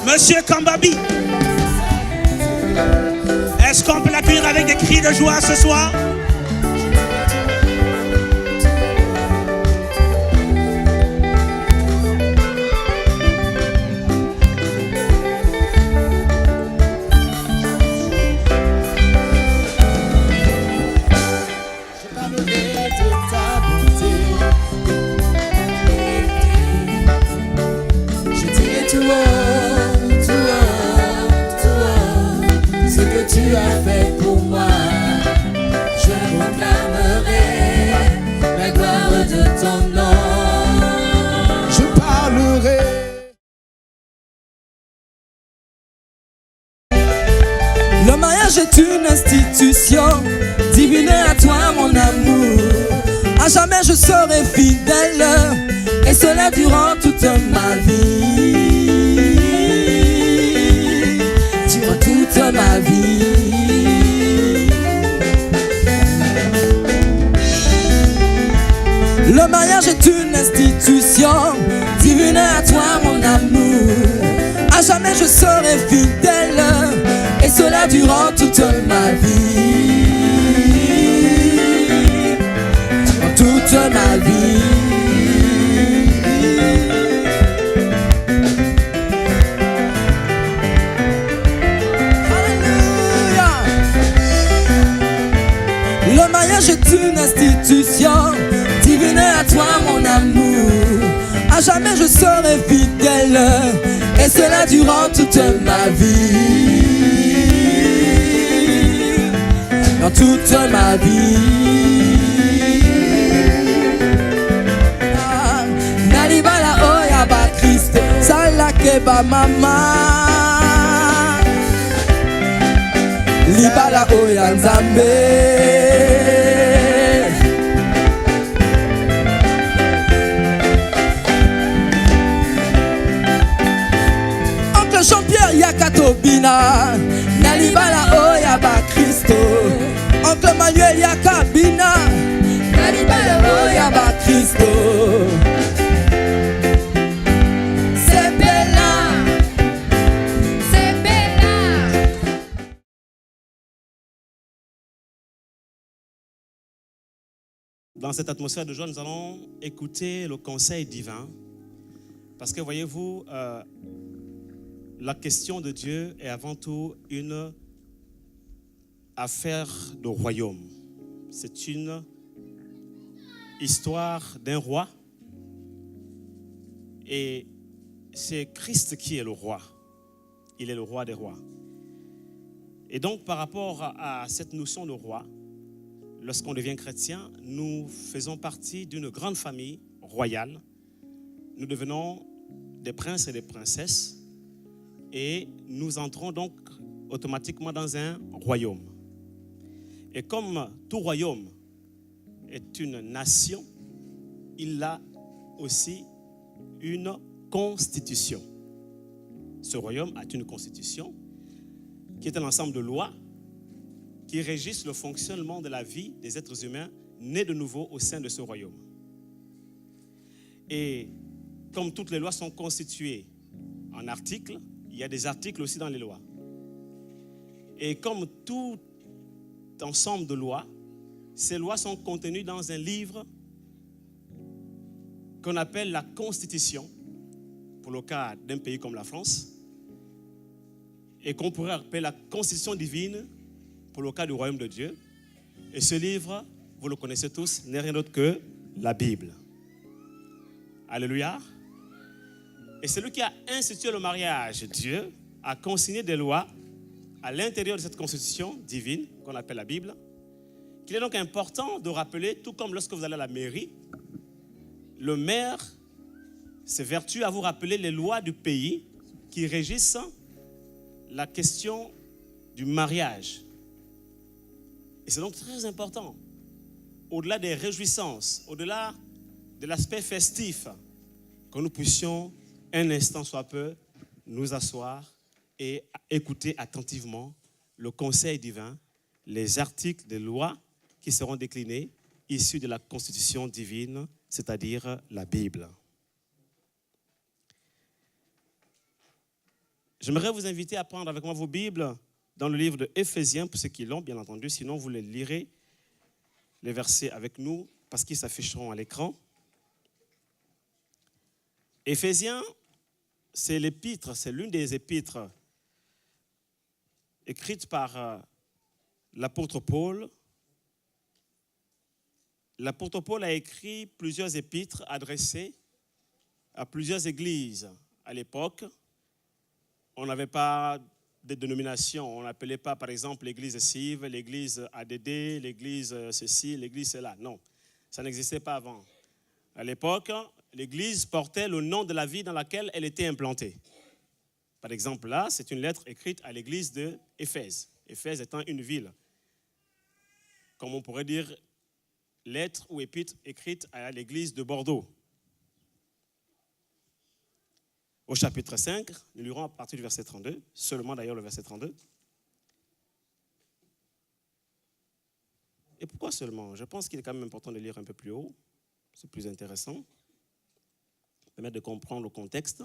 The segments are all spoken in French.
Monsieur Kambabi. Est-ce qu'on peut l'accueillir avec des cris de joie ce soir? Tu as fait pour moi, je proclamerai la gloire de ton nom. Je parlerai. Le mariage est une institution divine à toi mon amour. À jamais je serai fidèle, et cela durant toute ma vie. Durant toute ma vie. Le mariage est une institution divine à toi mon amour. À jamais je serai fidèle, et cela durant toute ma vie. Durant toute ma vie. Alléluia. Le mariage est une institution divine à toi mon amour. À jamais je serai fidèle, et cela durant toute ma vie. Dans toute ma vie. Nalibala oya ba Christ, salake ba mama. Libala oya Nzambe. Jean-Pierre Yakatobina, Nalibala Oya ba Christo. Oncle Manuel Yakabina, Nalibala Oya ba Christo. C'est Bella, c'est Bella. Dans cette atmosphère de joie, nous allons écouter le conseil divin. Parce que voyez-vous, la question de Dieu est avant tout une affaire de royaume. C'est une histoire d'un roi. Et c'est Christ qui est le roi. Il est le roi des rois. Et donc, par rapport à cette notion de roi, lorsqu'on devient chrétien, nous faisons partie d'une grande famille royale. Nous devenons des princes et des princesses. Et nous entrons donc automatiquement dans un royaume. Et comme tout royaume est une nation, il a aussi une constitution. Ce royaume a une constitution qui est un ensemble de lois qui régissent le fonctionnement de la vie des êtres humains nés de nouveau au sein de ce royaume. Et comme toutes les lois sont constituées en articles, il y a des articles aussi dans les lois. Et comme tout ensemble de lois, ces lois sont contenues dans un livre qu'on appelle la Constitution, pour le cas d'un pays comme la France, et qu'on pourrait appeler la Constitution divine pour le cas du royaume de Dieu. Et ce livre, vous le connaissez tous, n'est rien d'autre que la Bible. Alléluia. Et celui qui a institué le mariage, Dieu, a consigné des lois à l'intérieur de cette constitution divine qu'on appelle la Bible, qu'il est donc important de rappeler, tout comme lorsque vous allez à la mairie, le maire s'évertue à vous rappeler les lois du pays qui régissent la question du mariage. Et c'est donc très important, au-delà des réjouissances, au-delà de l'aspect festif, que nous puissions un instant soit peu nous asseoir et écouter attentivement le conseil divin, les articles de loi qui seront déclinés issus de la constitution divine, c'est-à-dire la Bible. J'aimerais vous inviter à prendre avec moi vos Bibles dans le livre de Éphésiens, pour ceux qui l'ont, bien entendu. Sinon, vous les lirez, les versets avec nous, parce qu'ils s'afficheront à l'écran. Éphésiens, c'est l'épître, c'est l'une des épîtres écrites par l'apôtre Paul. L'apôtre Paul a écrit plusieurs épîtres adressées à plusieurs églises. À l'époque, on n'avait pas de dénomination. On n'appelait pas, par exemple, l'église Sive, l'église ADD, l'église ceci, l'église cela. Non, ça n'existait pas avant. À l'époque, l'église portait le nom de la ville dans laquelle elle était implantée. Par exemple, là, c'est une lettre écrite à l'église d'Éphèse. Éphèse étant une ville. Comme on pourrait dire, lettre ou épître écrite à l'église de Bordeaux. Au chapitre 5, nous lirons à partir du verset 32, seulement d'ailleurs le verset 32. Et pourquoi seulement? Je pense qu'il est quand même important de lire un peu plus haut. C'est plus intéressant. Ça permet de comprendre le contexte.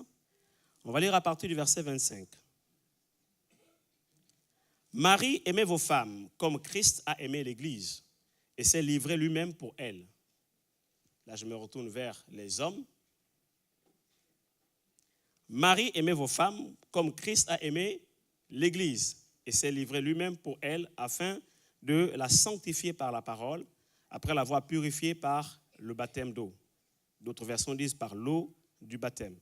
On va lire à partir du verset 25. Marie, aimez vos femmes comme Christ a aimé l'Église et s'est livré lui-même pour elle. Là, je me retourne vers les hommes. Marie, aimez vos femmes comme Christ a aimé l'Église et s'est livré lui-même pour elle afin de la sanctifier par la parole, après l'avoir purifiée par le baptême d'eau. D'autres versions disent par l'eau du baptême.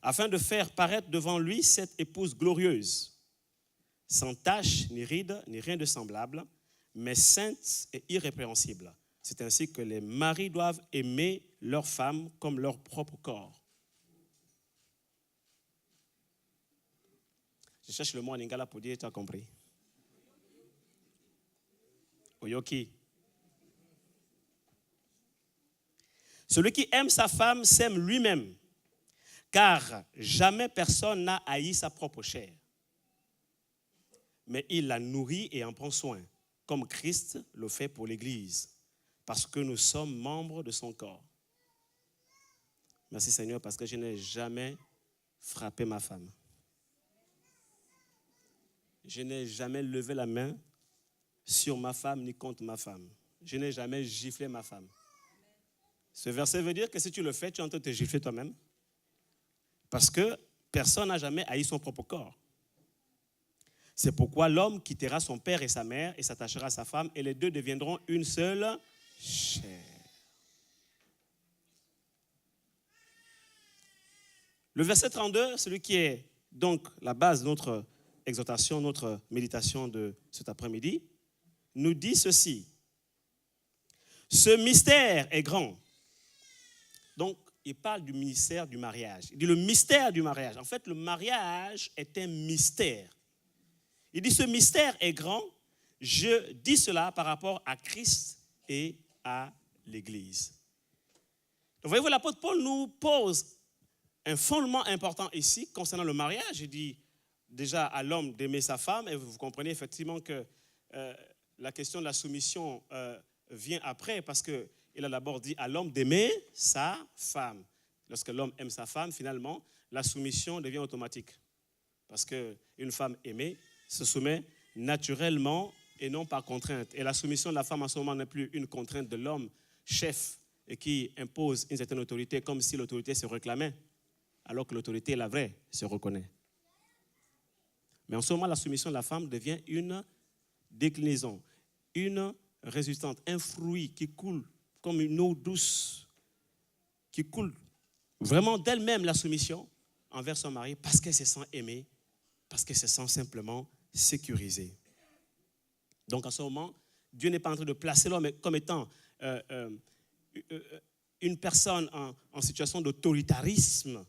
Afin de faire paraître devant lui cette épouse glorieuse, sans tache, ni ride, ni rien de semblable, mais sainte et irrépréhensible. C'est ainsi que les maris doivent aimer leurs femmes comme leur propre corps. Je cherche le mot en lingala pour dire, tu as compris. Oyoki. Celui qui aime sa femme s'aime lui-même, car jamais personne n'a haï sa propre chair. Mais il la nourrit et en prend soin, comme Christ le fait pour l'Église, parce que nous sommes membres de son corps. Merci Seigneur, parce que je n'ai jamais frappé ma femme. Je n'ai jamais levé la main sur ma femme ni contre ma femme. Je n'ai jamais giflé ma femme. Ce verset veut dire que si tu le fais, tu es en train de te gifler toi-même. Parce que personne n'a jamais haï son propre corps. C'est pourquoi l'homme quittera son père et sa mère et s'attachera à sa femme et les deux deviendront une seule chair. Le verset 32, celui qui est donc la base de notre exhortation, notre méditation de cet après-midi, nous dit ceci. Ce mystère est grand. Donc, il parle du mystère du mariage. Il dit le mystère du mariage. En fait, le mariage est un mystère. Il dit ce mystère est grand. Je dis cela par rapport à Christ et à l'Église. Donc, voyez-vous, l'apôtre Paul nous pose un fondement important ici concernant le mariage. Il dit déjà à l'homme d'aimer sa femme, et vous comprenez effectivement que la question de la soumission vient après, parce qu'il a d'abord dit à l'homme d'aimer sa femme. Lorsque l'homme aime sa femme, finalement, la soumission devient automatique. Parce qu'une femme aimée se soumet naturellement et non par contrainte. Et la soumission de la femme en ce moment n'est plus une contrainte de l'homme chef et qui impose une certaine autorité comme si l'autorité se réclamait, alors que l'autorité, la vraie, se reconnaît. Mais en ce moment, la soumission de la femme devient une déclinaison, une résultante, un fruit qui coule comme une eau douce, qui coule vraiment d'elle-même, la soumission envers son mari, parce qu'elle se sent aimée, parce qu'elle se sent simplement sécurisée. Donc en ce moment, Dieu n'est pas en train de placer l'homme comme étant une personne en situation d'autoritarisme,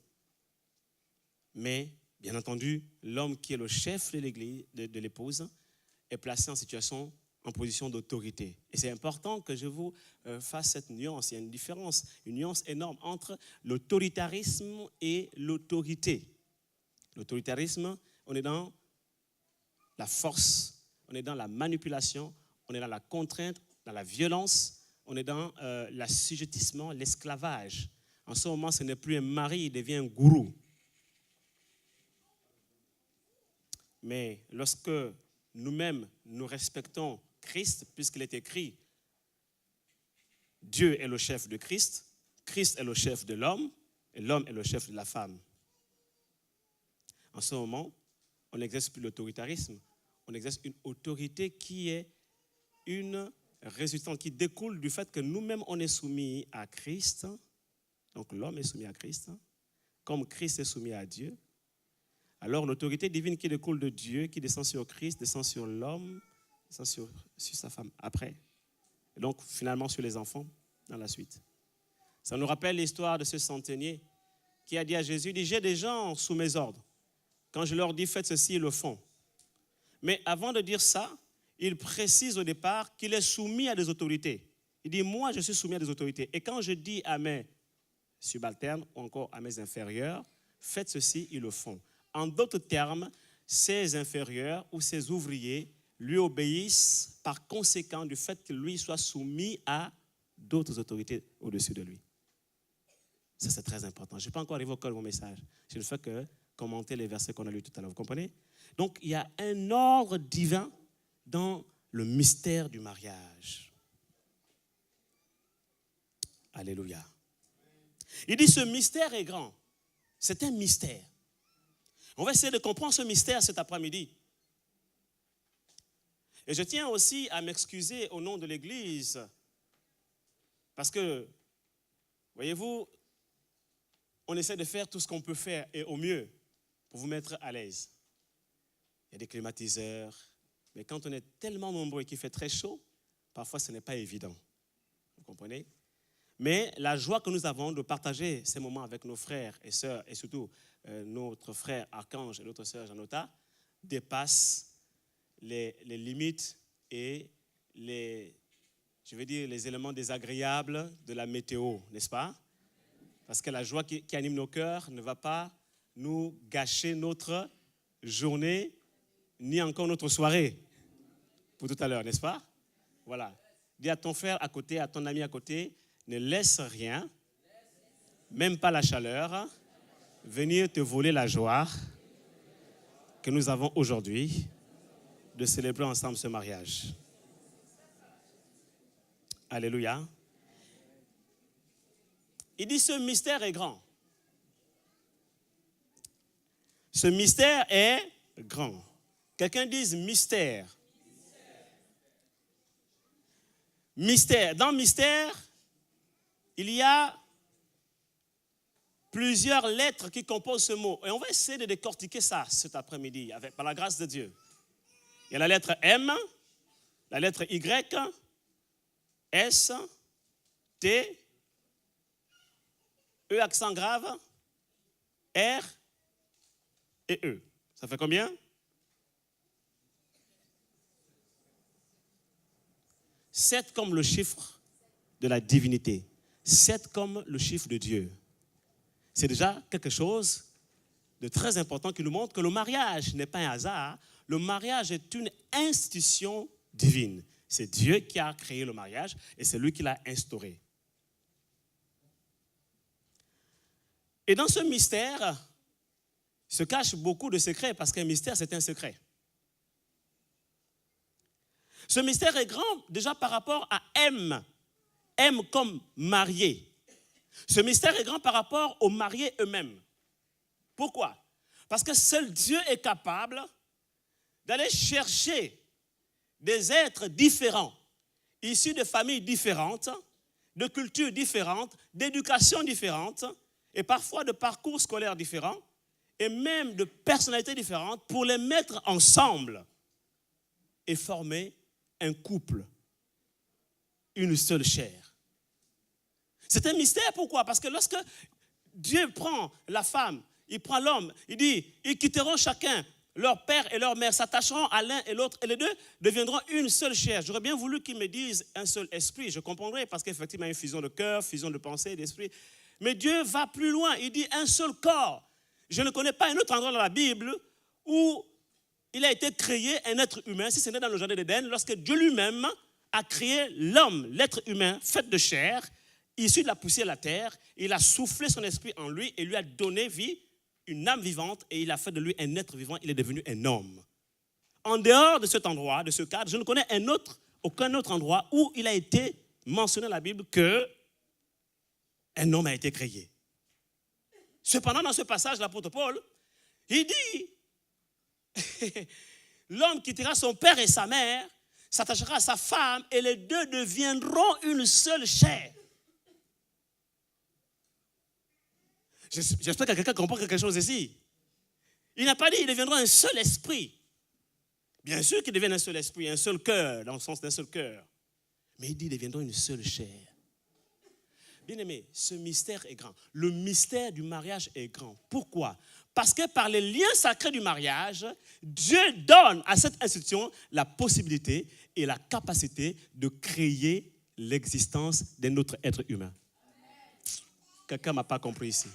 mais bien entendu, l'homme qui est le chef de l'église, de l'épouse, est placé en position d'autorité. Et c'est important que je vous fasse cette nuance. Il y a une nuance énorme entre l'autoritarisme et l'autorité. L'autoritarisme, on est dans la force, on est dans la manipulation, on est dans la contrainte, dans la violence, on est dans l'assujettissement, l'esclavage. En ce moment, ce n'est plus un mari, il devient un gourou. Mais lorsque nous-mêmes, nous respectons Christ, puisqu'il est écrit, Dieu est le chef de Christ, Christ est le chef de l'homme, et l'homme est le chef de la femme. En ce moment, on n'exerce plus l'autoritarisme, on exerce une autorité qui est une résultante, qui découle du fait que nous-mêmes, on est soumis à Christ. Donc l'homme est soumis à Christ, comme Christ est soumis à Dieu. Alors l'autorité divine qui découle de Dieu, qui descend sur Christ, descend sur l'homme, descend sur sa femme après. Et donc finalement sur les enfants dans la suite. Ça nous rappelle l'histoire de ce centenier qui a dit à Jésus, il dit, j'ai des gens sous mes ordres. Quand je leur dis faites ceci, ils le font. Mais avant de dire ça, il précise au départ qu'il est soumis à des autorités. Il dit, moi je suis soumis à des autorités. Et quand je dis à mes subalternes ou encore à mes inférieurs, faites ceci, ils le font. En d'autres termes, ces inférieurs ou ces ouvriers lui obéissent par conséquent du fait que lui soit soumis à d'autres autorités au-dessus de lui. Ça, c'est très important. Je n'ai pas encore arrivé au cœur de mon message. Je ne fais que commenter les versets qu'on a lus tout à l'heure. Vous comprenez? Donc, il y a un ordre divin dans le mystère du mariage. Alléluia. Il dit, ce mystère est grand. C'est un mystère. On va essayer de comprendre ce mystère cet après-midi. Et je tiens aussi à m'excuser au nom de l'Église, parce que, voyez-vous, on essaie de faire tout ce qu'on peut faire et au mieux pour vous mettre à l'aise. Il y a des climatiseurs, mais quand on est tellement nombreux et qu'il fait très chaud, parfois ce n'est pas évident. Vous comprenez? Mais la joie que nous avons de partager ces moments avec nos frères et sœurs, et surtout notre frère Archange et notre sœur Janota, dépasse les limites et les éléments désagréables de la météo, n'est-ce pas? Parce que la joie qui anime nos cœurs ne va pas nous gâcher notre journée, ni encore notre soirée, pour tout à l'heure, n'est-ce pas? Voilà. Dis à ton frère à côté, à ton ami à côté, ne laisse rien, même pas la chaleur, venir te voler la joie que nous avons aujourd'hui de célébrer ensemble ce mariage. Alléluia. Il dit, ce mystère est grand. Ce mystère est grand. Quelqu'un dise mystère. Mystère. Dans mystère, il y a plusieurs lettres qui composent ce mot. Et on va essayer de décortiquer ça cet après-midi par la grâce de Dieu. Il y a la lettre M, la lettre Y, S, T, E accent grave, R et E. Ça fait combien? 7 comme le chiffre de la divinité. 7 comme le chiffre de Dieu. C'est déjà quelque chose de très important qui nous montre que le mariage n'est pas un hasard. Le mariage est une institution divine. C'est Dieu qui a créé le mariage et c'est lui qui l'a instauré. Et dans ce mystère se cachent beaucoup de secrets parce qu'un mystère, c'est un secret. Ce mystère est grand déjà par rapport à M. M comme marié. Ce mystère est grand par rapport aux mariés eux-mêmes. Pourquoi? Parce que seul Dieu est capable d'aller chercher des êtres différents, issus de familles différentes, de cultures différentes, d'éducations différentes, et parfois de parcours scolaires différents, et même de personnalités différentes, pour les mettre ensemble et former un couple, une seule chair. C'est un mystère, pourquoi? Parce que lorsque Dieu prend la femme, il prend l'homme, il dit, ils quitteront chacun leur père et leur mère, s'attacheront à l'un et l'autre, et les deux deviendront une seule chair. J'aurais bien voulu qu'ils me disent un seul esprit, je comprendrais, parce qu'effectivement, il y a une fusion de cœur, fusion de pensée, d'esprit. Mais Dieu va plus loin, il dit un seul corps. Je ne connais pas un autre endroit dans la Bible où il a été créé un être humain, si ce n'est dans le jardin d'Éden, lorsque Dieu lui-même a créé l'homme, l'être humain, fait de chair, issu de la poussière de la terre. Il a soufflé son esprit en lui et lui a donné vie, une âme vivante, et il a fait de lui un être vivant, il est devenu un homme. en dehors de cet endroit, de ce cadre, je ne connais aucun autre endroit où il a été mentionné dans la Bible qu'un homme a été créé. Cependant, dans ce passage, l'apôtre Paul, il dit, l'homme quittera son père et sa mère, s'attachera à sa femme, et les deux deviendront une seule chair. J'espère que quelqu'un comprend quelque chose ici. Il n'a pas dit qu'ils deviendront un seul esprit. Bien sûr qu'ils deviennent un seul esprit, un seul cœur, dans le sens d'un seul cœur. Mais il dit qu'ils deviendront une seule chair. Bien aimé, ce mystère est grand. Le mystère du mariage est grand. Pourquoi? Parce que par les liens sacrés du mariage, Dieu donne à cette institution la possibilité et la capacité de créer l'existence d'un autre être humain. Quelqu'un ne m'a pas compris ici.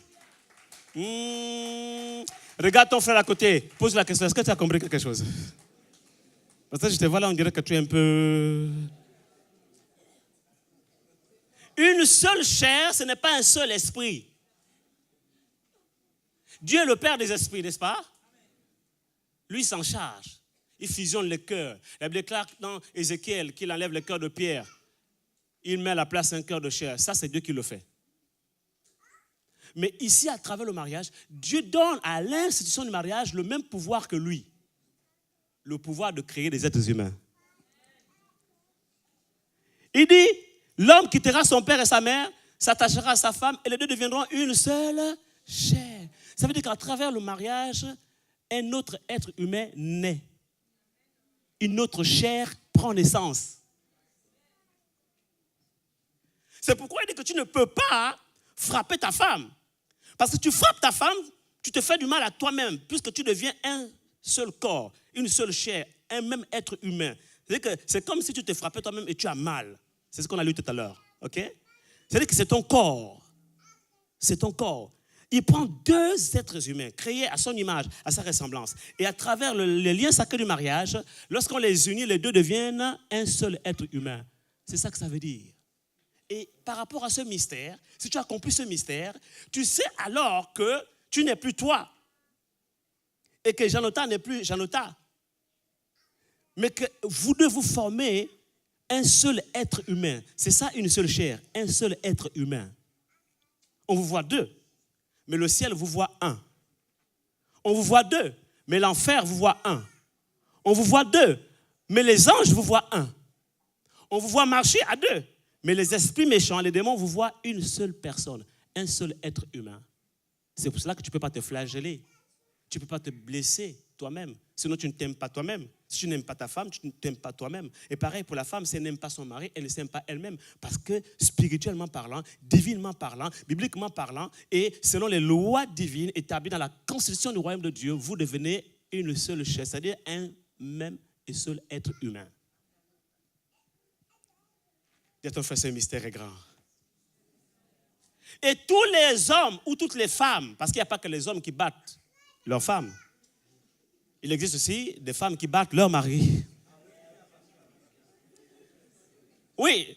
Regarde ton frère à côté, pose la question, est-ce que tu as compris quelque chose? Parce que je te vois là, on dirait que tu es un peu... Une seule chair, ce n'est pas un seul esprit. Dieu est le Père des esprits, n'est-ce pas? Lui s'en charge. Il fusionne les cœurs. La Bible déclare dans Ézéchiel qu'il enlève le cœur de pierre. Il met à la place un cœur de chair. Ça, c'est Dieu qui le fait. Mais ici, à travers le mariage, Dieu donne à l'institution du mariage le même pouvoir que lui. Le pouvoir de créer des êtres humains. Il dit, l'homme quittera son père et sa mère, s'attachera à sa femme, et les deux deviendront une seule chair. Ça veut dire qu'à travers le mariage, un autre être humain naît. Une autre chair prend naissance. C'est pourquoi il dit que tu ne peux pas frapper ta femme. Parce que tu frappes ta femme, tu te fais du mal à toi-même, puisque tu deviens un seul corps, une seule chair, un même être humain. C'est comme si tu te frappais toi-même et tu as mal. C'est ce qu'on a lu tout à l'heure. Okay? C'est-à-dire que c'est ton corps. C'est ton corps. Il prend deux êtres humains, créés à son image, à sa ressemblance. Et à travers les liens sacrés du mariage, lorsqu'on les unit, les deux deviennent un seul être humain. C'est ça que ça veut dire. Et par rapport à ce mystère, si tu as compris ce mystère, tu sais alors que tu n'es plus toi. Et que Janota n'est plus Janota. Mais que vous deux vous formez un seul être humain. C'est ça une seule chair, un seul être humain. On vous voit deux, mais le ciel vous voit un. On vous voit deux, mais l'enfer vous voit un. On vous voit deux, mais les anges vous voient un. On vous voit marcher à deux, mais les esprits méchants, les démons vous voient une seule personne, un seul être humain. C'est pour cela que tu ne peux pas te flageller. Tu ne peux pas te blesser toi-même. Sinon, tu ne t'aimes pas toi-même. Si tu n'aimes pas ta femme, tu ne t'aimes pas toi-même. Et pareil pour la femme, si elle n'aime pas son mari, elle ne s'aime pas elle-même. Parce que spirituellement parlant, divinement parlant, bibliquement parlant, et selon les lois divines établies dans la constitution du royaume de Dieu, vous devenez une seule chair, c'est-à-dire un même et seul être humain. Dis à ton frère, ce mystère est grand. Et tous les hommes ou toutes les femmes, parce qu'il n'y a pas que les hommes qui battent leurs femmes, il existe aussi des femmes qui battent leur mari. Oui,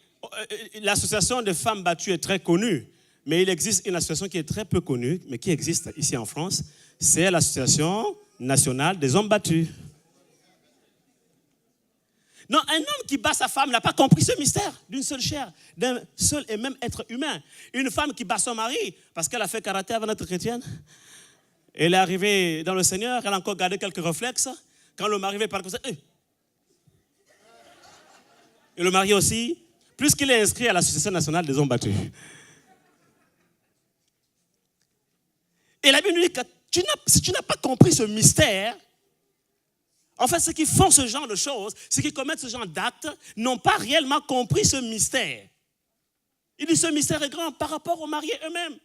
l'association des femmes battues est très connue, mais il existe une association qui est très peu connue, mais qui existe ici en France, c'est l'association nationale des hommes battus. Non, un homme qui bat sa femme n'a pas compris ce mystère d'une seule chair, d'un seul et même être humain. Une femme qui bat son mari parce qu'elle a fait karaté avant d'être chrétienne, elle est arrivée dans le Seigneur, elle a encore gardé quelques réflexes. Quand le mari veut parler comme ça, et le mari aussi, plus qu'il est inscrit à l'association nationale des hommes battus. Et la Bible nous dit que si tu n'as pas compris ce mystère, en fait, ceux qui font ce genre de choses, ceux qui commettent ce genre d'actes, n'ont pas réellement compris ce mystère. Il dit ce mystère est grand par rapport aux mariés eux-mêmes.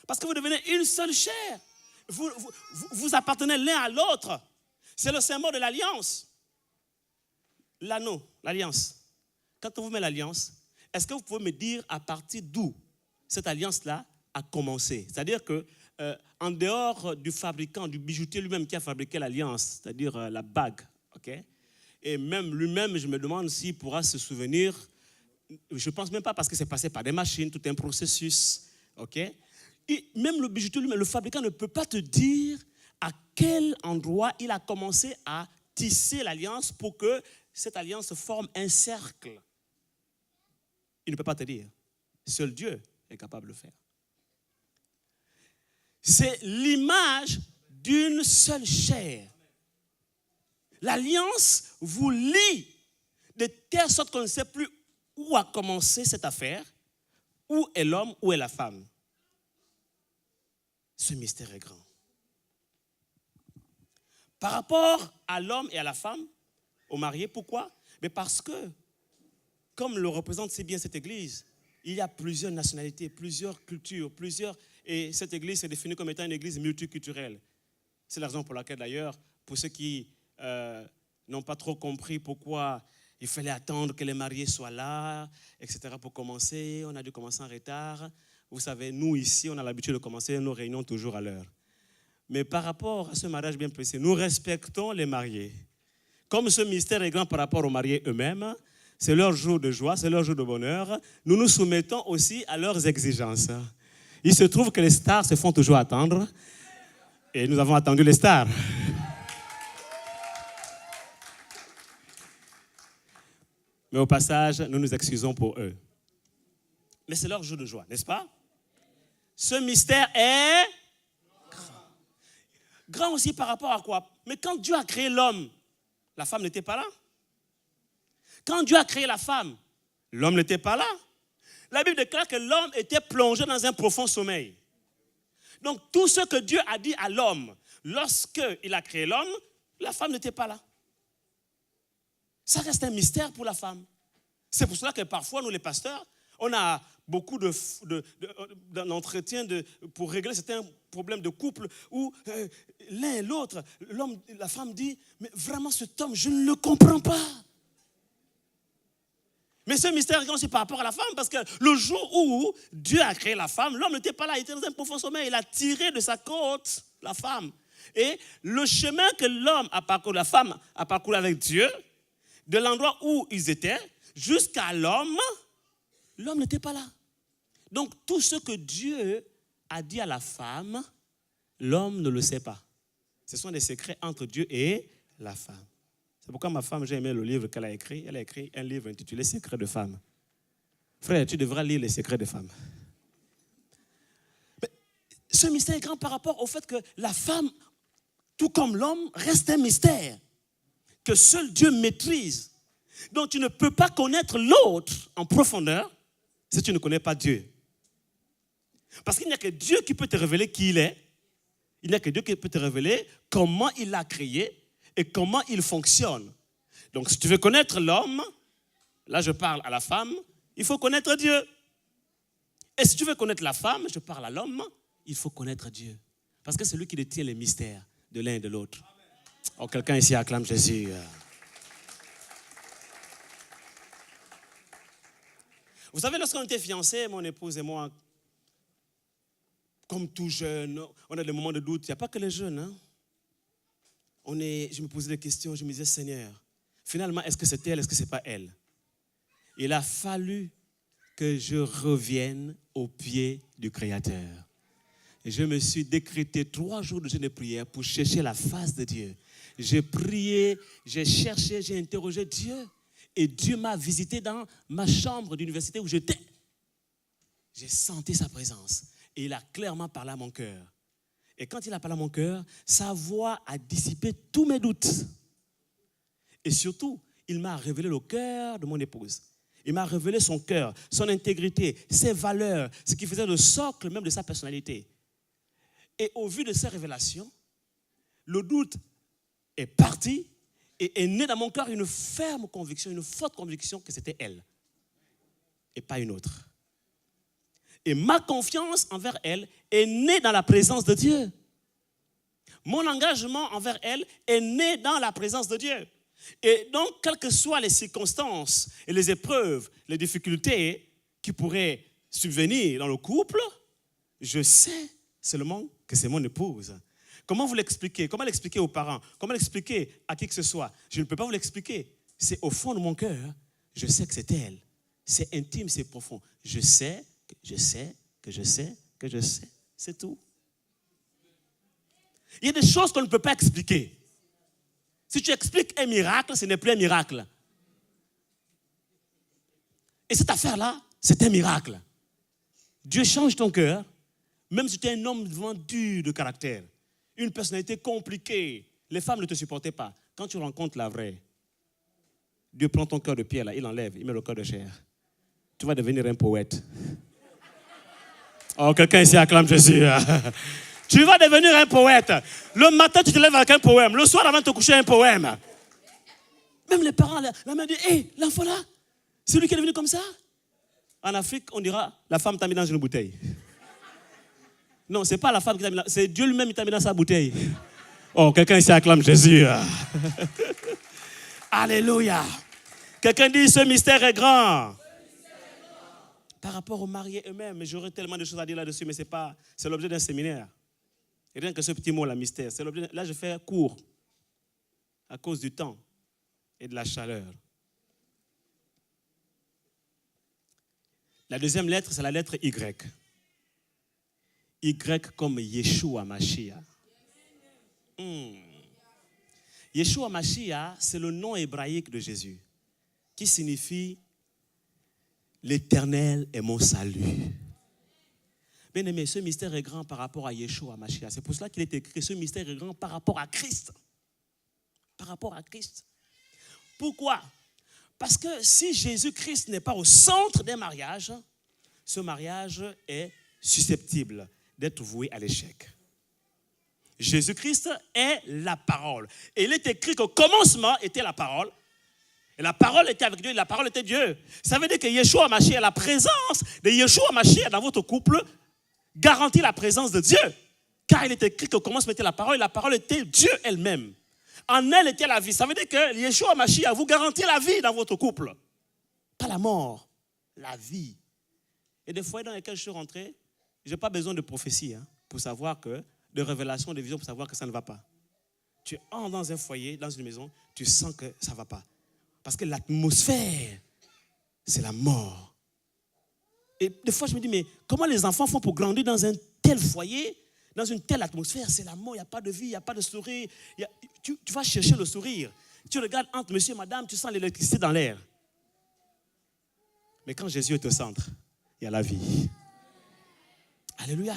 Parce que vous devenez une seule chair. Vous appartenez l'un à l'autre. C'est le symbole de l'alliance. L'anneau, l'alliance. Quand on vous met l'alliance, est-ce que vous pouvez me dire à partir d'où cette alliance-là a commencé? C'est-à-dire que en dehors du fabricant, du bijoutier lui-même qui a fabriqué l'alliance, c'est-à-dire la bague, okay? Et même lui-même, je me demande s'il pourra se souvenir, je ne pense même pas parce que c'est passé par des machines, tout un processus, ok? Et même le bijoutier lui-même, le fabricant ne peut pas te dire à quel endroit il a commencé à tisser l'alliance pour que cette alliance forme un cercle. Il ne peut pas te dire. Seul Dieu est capable de le faire. C'est l'image d'une seule chair. L'alliance vous lie de telle sorte qu'on ne sait plus où a commencé cette affaire, où est l'homme, où est la femme. Ce mystère est grand. Par rapport à l'homme et à la femme, aux mariés, pourquoi? Mais parce que, comme le représente si bien cette église, il y a plusieurs nationalités, plusieurs cultures, et cette église est définie comme étant une église multiculturelle. C'est la raison pour laquelle d'ailleurs, pour ceux qui n'ont pas trop compris pourquoi il fallait attendre que les mariés soient là, etc. pour commencer, on a dû commencer en retard. Vous savez, nous ici, on a l'habitude de commencer nos réunions toujours à l'heure. Mais par rapport à ce mariage bien précis, nous respectons les mariés. Comme ce mystère est grand par rapport aux mariés eux-mêmes, c'est leur jour de joie, c'est leur jour de bonheur, nous nous soumettons aussi à leurs exigences. Il se trouve que les stars se font toujours attendre, et nous avons attendu les stars. Mais au passage, nous nous excusons pour eux. Mais c'est leur jour de joie, n'est-ce pas? Ce mystère est grand. Grand aussi par rapport à quoi? Mais quand Dieu a créé l'homme, la femme n'était pas là. Quand Dieu a créé la femme, l'homme n'était pas là. La Bible déclare que l'homme était plongé dans un profond sommeil. Donc tout ce que Dieu a dit à l'homme, lorsqu'il a créé l'homme, la femme n'était pas là. Ça reste un mystère pour la femme. C'est pour cela que parfois, nous les pasteurs, on a beaucoup d'entretiens pour régler certains problèmes de couple où l'un et l'autre, l'homme, la femme dit, mais vraiment cet homme, je ne le comprends pas. Mais ce mystère est aussi par rapport à la femme, parce que le jour où Dieu a créé la femme, l'homme n'était pas là, il était dans un profond sommeil, il a tiré de sa côte la femme. Et le chemin que l'homme a parcouru, la femme a parcouru avec Dieu, de l'endroit où ils étaient jusqu'à l'homme, l'homme n'était pas là. Donc tout ce que Dieu a dit à la femme, l'homme ne le sait pas. Ce sont des secrets entre Dieu et la femme. C'est pourquoi ma femme, j'ai aimé le livre qu'elle a écrit. Elle a écrit un livre intitulé « Secrets de femmes ». Frère, tu devras lire les secrets de femmes. Mais ce mystère est grand par rapport au fait que la femme, tout comme l'homme, reste un mystère que seul Dieu maîtrise. Donc tu ne peux pas connaître l'autre en profondeur si tu ne connais pas Dieu. Parce qu'il n'y a que Dieu qui peut te révéler qui il est. Il n'y a que Dieu qui peut te révéler comment il l'a créé et comment il fonctionne. Donc si tu veux connaître l'homme, là je parle à la femme, il faut connaître Dieu. Et si tu veux connaître la femme, je parle à l'homme, il faut connaître Dieu. Parce que c'est lui qui détient les mystères de l'un et de l'autre. Oh, quelqu'un ici acclame Jésus. Vous savez, lorsqu'on était fiancés, mon épouse et moi, comme tout jeune, on a des moments de doute. Il n'y a pas que les jeunes. Hein? Je me posais des questions, je me disais, Seigneur, finalement, est-ce que c'est elle, est-ce que ce n'est pas elle? Il a fallu que je revienne au pied du Créateur. Et je me suis décrété 3 jours de jeûne et prière pour chercher la face de Dieu. J'ai prié, j'ai cherché, j'ai interrogé Dieu. Et Dieu m'a visité dans ma chambre d'université où j'étais. J'ai senti sa présence. Et il a clairement parlé à mon cœur. Et quand il a parlé à mon cœur, sa voix a dissipé tous mes doutes. Et surtout, il m'a révélé le cœur de mon épouse. Il m'a révélé son cœur, son intégrité, ses valeurs, ce qui faisait le socle même de sa personnalité. Et au vu de ces révélations, le doute est parti et est né dans mon cœur une ferme conviction, une forte conviction que c'était elle et pas une autre. Et ma confiance envers elle est née dans la présence de Dieu. Mon engagement envers elle est né dans la présence de Dieu. Et donc, quelles que soient les circonstances et les épreuves, les difficultés qui pourraient subvenir dans le couple, je sais seulement que c'est mon épouse. Comment vous l'expliquer? Comment l'expliquer aux parents? Comment l'expliquer à qui que ce soit? Je ne peux pas vous l'expliquer. C'est au fond de mon cœur. Je sais que c'est elle. C'est intime, c'est profond. Je sais, que je sais. C'est tout. Il y a des choses qu'on ne peut pas expliquer. Si tu expliques un miracle, ce n'est plus un miracle. Et cette affaire-là, c'est un miracle. Dieu change ton cœur, même si tu es un homme vraiment dur de caractère, une personnalité compliquée. Les femmes ne te supportaient pas. Quand tu rencontres la vraie, Dieu prend ton cœur de pierre, là, il enlève, il met le cœur de chair. Tu vas devenir un poète. Oh, quelqu'un ici acclame Jésus. Tu vas devenir un poète. Le matin, tu te lèves avec un poème. Le soir, avant de te coucher, un poème. Même les parents, la mère dit, hé, l'enfant là, c'est lui qui est devenu comme ça. En Afrique, on dira, la femme t'a mis dans une bouteille. Non, ce n'est pas la femme qui t'a mis dans, c'est Dieu lui-même qui t'a mis dans sa bouteille. Oh, quelqu'un ici acclame Jésus. Alléluia. Quelqu'un dit, ce mystère est grand. Par rapport aux mariés eux-mêmes, mais j'aurais tellement de choses à dire là-dessus, mais c'est l'objet d'un séminaire. Et rien que ce petit mot, la mystère, c'est l'objet. Là, je fais court à cause du temps et de la chaleur. La deuxième lettre, c'est la lettre Y. Y comme Yeshua Mashiach. Yeshua Mashiach, c'est le nom hébraïque de Jésus, qui signifie l'Éternel est mon salut. Bien aimé, ce mystère est grand par rapport à Yeshua Mashiach. C'est pour cela qu'il est écrit, ce mystère est grand par rapport à Christ. Par rapport à Christ. Pourquoi? Parce que si Jésus-Christ n'est pas au centre d'un mariage, ce mariage est susceptible d'être voué à l'échec. Jésus-Christ est la parole. Et il est écrit qu'au commencement était la parole. Et la parole était avec Dieu et la parole était Dieu. Ça veut dire que Yeshua Mashiach, la présence de Yeshua Mashiach dans votre couple garantit la présence de Dieu. Car il est écrit qu'au commencement était la parole et la parole était Dieu elle-même. En elle était la vie. Ça veut dire que Yeshua Mashiach vous garantit la vie dans votre couple. Pas la mort, la vie. Et des foyers dans lesquels je suis rentré, je n'ai pas besoin de prophétie pour savoir que, de révélation, de vision pour savoir que ça ne va pas. Tu entres dans un foyer, dans une maison, tu sens que ça ne va pas. Parce que l'atmosphère, c'est la mort. Et des fois, je me dis, mais comment les enfants font pour grandir dans un tel foyer, dans une telle atmosphère? C'est la mort, il n'y a pas de vie, il n'y a pas de sourire. Tu vas chercher le sourire. Tu regardes entre monsieur et madame, tu sens l'électricité dans l'air. Mais quand Jésus est au centre, il y a la vie. Alléluia.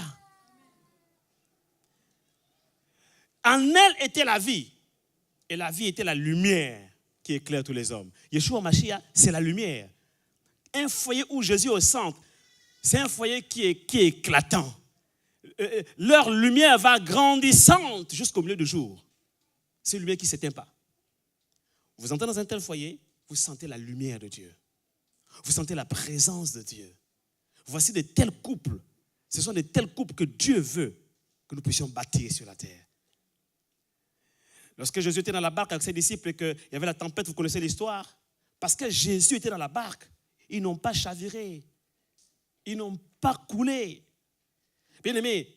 En elle était la vie. Et la vie était la lumière qui éclaire tous les hommes. Yeshua Mashiach, c'est la lumière. Un foyer où Jésus est au centre, c'est un foyer qui est éclatant. Leur lumière va grandissante jusqu'au milieu du jour. C'est une lumière qui ne s'éteint pas. Vous entrez dans un tel foyer, vous sentez la lumière de Dieu. Vous sentez la présence de Dieu. Voici de tels couples. Ce sont de tels couples que Dieu veut que nous puissions bâtir sur la terre. Lorsque Jésus était dans la barque avec ses disciples et qu'il y avait la tempête, vous connaissez l'histoire. Parce que Jésus était dans la barque, ils n'ont pas chaviré. Ils n'ont pas coulé. Bien aimé,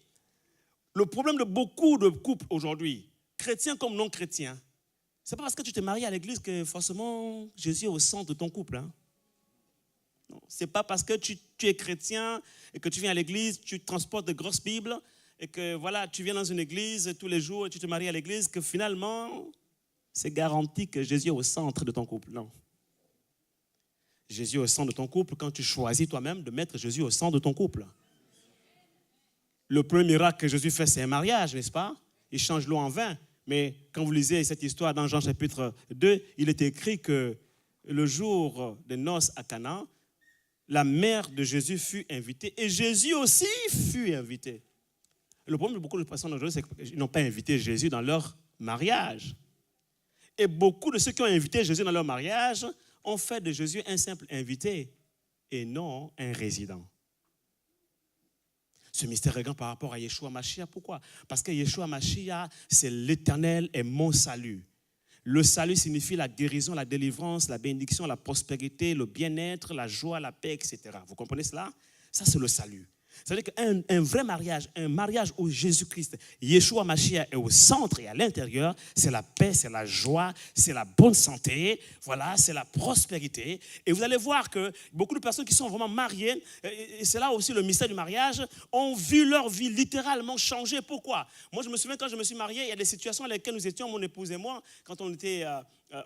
le problème de beaucoup de couples aujourd'hui, chrétiens comme non chrétiens, ce n'est pas parce que tu t'es marié à l'église que forcément Jésus est au centre de ton couple. Non, ce n'est pas parce que tu es chrétien et que tu viens à l'église, tu transportes de grosses Bibles et que voilà, tu viens dans une église tous les jours et tu te maries à l'église que finalement, c'est garanti que Jésus est au centre de ton couple. Non. Jésus est au centre de ton couple quand tu choisis toi-même de mettre Jésus au centre de ton couple. Le premier miracle que Jésus fait, c'est un mariage, n'est-ce pas? Il change l'eau en vin. Mais quand vous lisez cette histoire dans Jean chapitre 2, il est écrit que le jour des noces à Cana, la mère de Jésus fut invitée et Jésus aussi fut invité. Le problème de beaucoup de personnes aujourd'hui, c'est qu'ils n'ont pas invité Jésus dans leur mariage. Et beaucoup de ceux qui ont invité Jésus dans leur mariage ont fait de Jésus un simple invité et non un résident. Ce mystère est grand par rapport à Yeshua Mashiach. Pourquoi? Parce que Yeshua Mashiach, c'est l'Éternel et mon salut. Le salut signifie la guérison, la délivrance, la bénédiction, la prospérité, le bien-être, la joie, la paix, etc. Vous comprenez cela? Ça, c'est le salut. C'est-à-dire qu'un vrai mariage, un mariage où Jésus-Christ, Yeshua Mashiach est au centre et à l'intérieur, c'est la paix, c'est la joie, c'est la bonne santé, voilà, c'est la prospérité. Et vous allez voir que beaucoup de personnes qui sont vraiment mariées, et c'est là aussi le mystère du mariage, ont vu leur vie littéralement changer. Pourquoi? Moi, je me souviens quand je me suis marié, il y a des situations dans lesquelles nous étions, mon épouse et moi, quand on était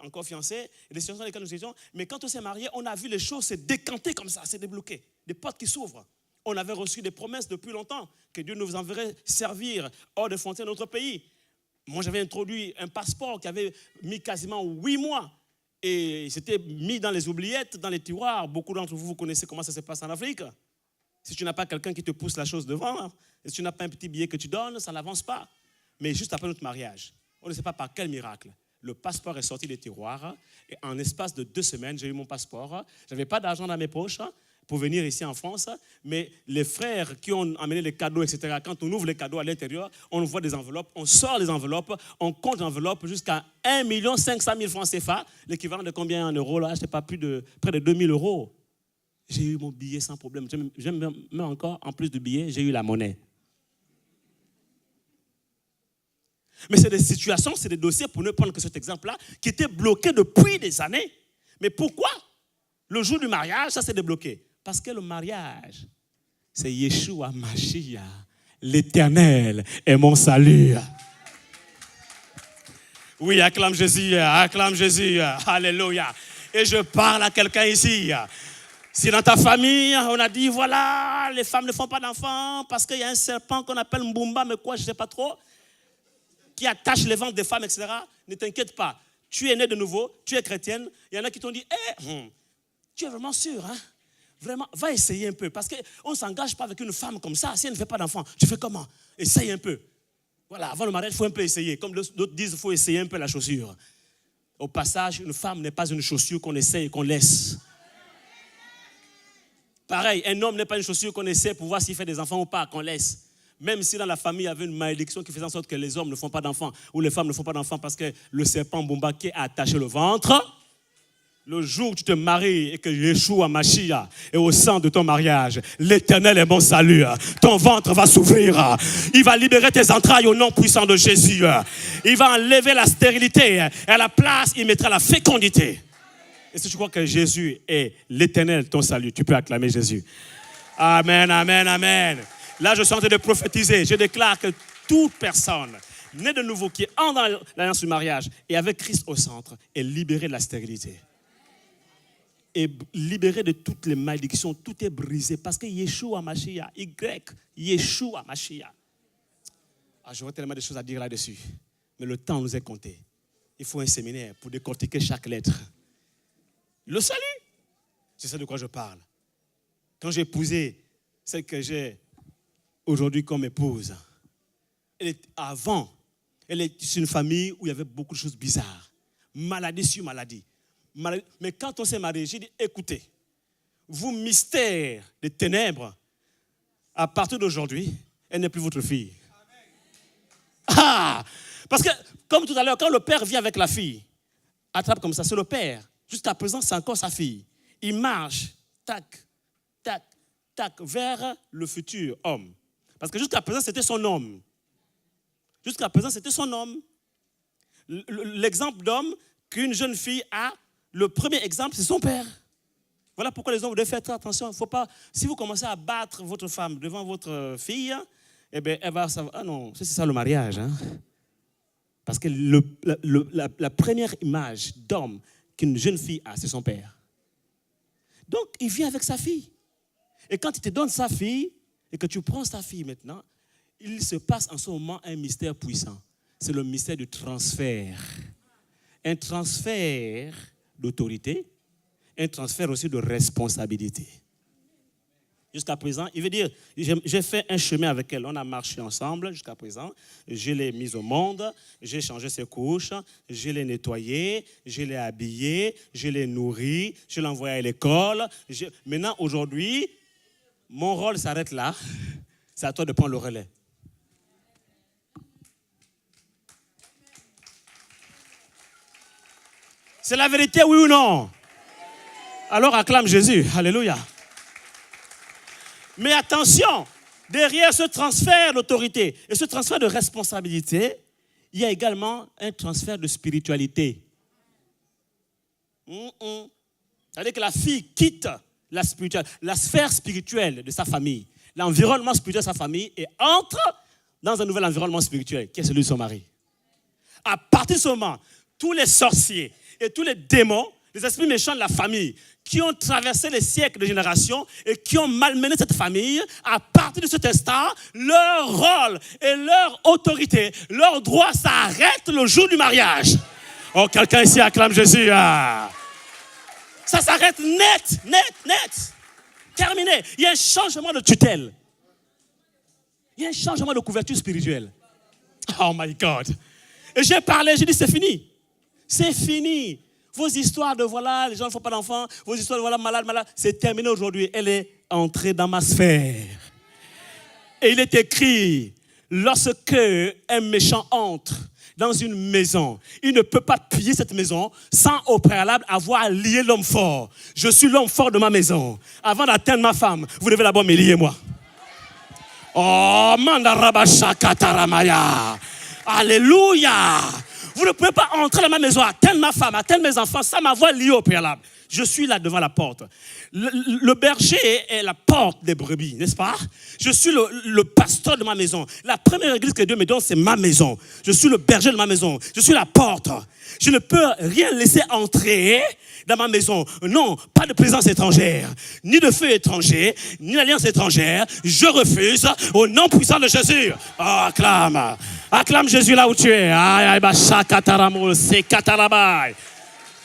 encore fiancés, il y a des situations dans lesquelles nous étions, mais quand on s'est marié, on a vu les choses se décanter comme ça, se débloquer, des portes qui s'ouvrent. On avait reçu des promesses depuis longtemps que Dieu nous enverrait servir hors des frontières de notre pays. Moi, j'avais introduit un passeport qui avait mis quasiment 8 mois et c'était mis dans les oubliettes, dans les tiroirs. Beaucoup d'entre vous, vous connaissez comment ça se passe en Afrique. Si tu n'as pas quelqu'un qui te pousse la chose devant, si tu n'as pas un petit billet que tu donnes, ça n'avance pas. Mais juste après notre mariage, on ne sait pas par quel miracle, le passeport est sorti des tiroirs et en espace de 2 semaines, j'ai eu mon passeport. Je n'avais pas d'argent dans mes poches pour venir ici en France, mais les frères qui ont amené les cadeaux, etc., quand on ouvre les cadeaux à l'intérieur, on voit des enveloppes, on sort les enveloppes, on compte l'enveloppe jusqu'à 1 500 000 francs CFA, l'équivalent de combien en euros là? Je ne sais pas, près de 2 000 euros. J'ai eu mon billet sans problème. J'aime même encore, en plus du billet, j'ai eu la monnaie. Mais c'est des situations, c'est des dossiers, pour ne prendre que cet exemple-là, qui étaient bloqués depuis des années. Mais pourquoi? Le jour du mariage, ça s'est débloqué. Parce que le mariage, c'est Yeshua Mashiach, l'Éternel est mon salut. Oui, acclame Jésus, alléluia. Et je parle à quelqu'un ici. Si dans ta famille, on a dit, voilà, les femmes ne font pas d'enfants parce qu'il y a un serpent qu'on appelle Mbumba, mais quoi, je ne sais pas trop, qui attache les ventres des femmes, etc., ne t'inquiète pas. Tu es né de nouveau, tu es chrétienne. Il y en a qui t'ont dit, tu es vraiment sûr, hein? Vraiment, va essayer un peu. Parce qu'on ne s'engage pas avec une femme comme ça. Si elle ne fait pas d'enfant, tu fais comment? Essaye un peu. Voilà, avant le mariage, il faut un peu essayer. Comme d'autres disent, il faut essayer un peu la chaussure. Au passage, une femme n'est pas une chaussure qu'on essaye et qu'on laisse. Pareil, un homme n'est pas une chaussure qu'on essaie pour voir s'il fait des enfants ou pas, qu'on laisse. Même si dans la famille, il y avait une malédiction qui faisait en sorte que les hommes ne font pas d'enfants ou les femmes ne font pas d'enfants parce que le serpent Mbumba qui a attaché le ventre. Le jour où tu te maries et que Yeshua Mashiach est au centre de ton mariage, l'Éternel est mon salut. Ton ventre va s'ouvrir. Il va libérer tes entrailles au nom puissant de Jésus. Il va enlever la stérilité et à la place, il mettra la fécondité. Et si tu crois que Jésus est l'Éternel, ton salut, tu peux acclamer Jésus. Amen, amen, amen. Là, je suis en train de prophétiser. Je déclare que toute personne née de nouveau qui entre dans l'alliance du mariage et avec Christ au centre est libérée de la stérilité. Et libéré de toutes les malédictions, tout est brisé parce que Yeshua Mashiach, Yeshua Mashiach. J'aurais tellement de choses à dire là-dessus, mais le temps nous est compté. Il faut un séminaire pour décortiquer chaque lettre. Le salut, c'est ça de quoi je parle. Quand j'ai épousé celle que j'ai aujourd'hui comme épouse, avant, elle est une famille où il y avait beaucoup de choses bizarres. Maladie sur maladie. Mais quand on s'est marié, j'ai dit, écoutez, vous mystère des ténèbres, à partir d'aujourd'hui, elle n'est plus votre fille. Ah! Parce que, comme tout à l'heure, quand le père vient avec la fille, attrape comme ça, c'est le père. Jusqu'à présent, c'est encore sa fille. Il marche, tac, tac, tac, vers le futur homme. Parce que jusqu'à présent, c'était son homme. Jusqu'à présent, c'était son homme. L'exemple d'homme qu'une jeune fille a, le premier exemple, c'est son père. Voilà pourquoi les hommes doivent faire très attention. Faut pas, si vous commencez à battre votre femme devant votre fille, eh bien, elle va savoir, ah non, c'est ça le mariage. Hein? Parce que la première image d'homme qu'une jeune fille a, c'est son père. Donc, il vient avec sa fille. Et quand il te donne sa fille, et que tu prends sa fille maintenant, il se passe en ce moment un mystère puissant. C'est le mystère du transfert. Un transfert d'autorité, un transfert aussi de responsabilité. Jusqu'à présent, il veut dire, j'ai fait un chemin avec elle, on a marché ensemble jusqu'à présent, je l'ai mise au monde, j'ai changé ses couches, je l'ai nettoyée, je l'ai habillée, je l'ai nourrie, je l'ai envoyée à l'école. Maintenant, aujourd'hui, mon rôle s'arrête là, c'est à toi de prendre le relais. C'est la vérité, oui ou non? Alors acclame Jésus. Alléluia. Mais attention, derrière ce transfert d'autorité et ce transfert de responsabilité, il y a également un transfert de spiritualité. C'est-à-dire que la fille quitte la sphère spirituelle de sa famille, l'environnement spirituel de sa famille et entre dans un nouvel environnement spirituel qui est celui de son mari. À partir de ce moment, tous les sorciers et tous les démons, les esprits méchants de la famille qui ont traversé les siècles de générations et qui ont malmené cette famille, à partir de cet instant, leur rôle et leur autorité, leur droit s'arrêtent le jour du mariage. Oh, quelqu'un ici acclame Jésus. Ah. Ça s'arrête net. Terminé. Il y a un changement de tutelle. Il y a un changement de couverture spirituelle. Oh my God. Et j'ai parlé, j'ai dit c'est fini. C'est fini. Vos histoires de voilà, les gens ne font pas d'enfants, vos histoires de voilà, malade, c'est terminé aujourd'hui. Elle est entrée dans ma sphère. Et il est écrit, lorsque un méchant entre dans une maison, il ne peut pas piller cette maison sans au préalable avoir lié l'homme fort. Je suis l'homme fort de ma maison. Avant d'atteindre ma femme, vous devez d'abord me lier moi. Oh, mandarabashakataramaya. Alléluia. Vous ne pouvez pas entrer dans ma maison, atteindre ma femme, atteindre mes enfants sans m'avoir lié au préalable. Je suis là devant la porte. Le berger est la porte des brebis, n'est-ce pas? Je suis le pasteur de ma maison. La première église que Dieu me donne, c'est ma maison. Je suis le berger de ma maison. Je suis la porte. Je ne peux rien laisser entrer dans ma maison. Non, pas de présence étrangère, ni de feu étranger, ni d'alliance étrangère. Je refuse au nom puissant de Jésus. Oh, acclame. Acclame Jésus là où tu es.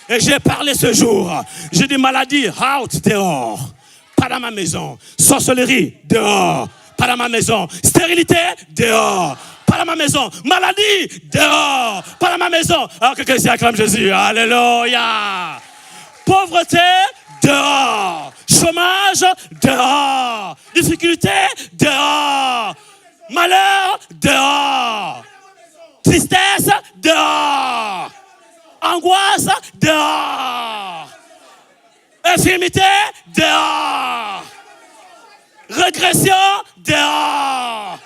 Et j'ai parlé ce jour. J'ai dit maladie, out, dehors. Pas dans ma maison. Sorcellerie, dehors. Pas dans ma maison. Stérilité, dehors. Pas dans ma maison. Maladie, dehors. Pas dans ma maison. Alors quelqu'un ici acclame Jésus. Alléluia. Pauvreté, dehors. Chômage, dehors. Difficulté, dehors. Malheur, dehors. Tristesse, dehors. Angoisse, dehors. Infirmité, dehors. Régression, dehors.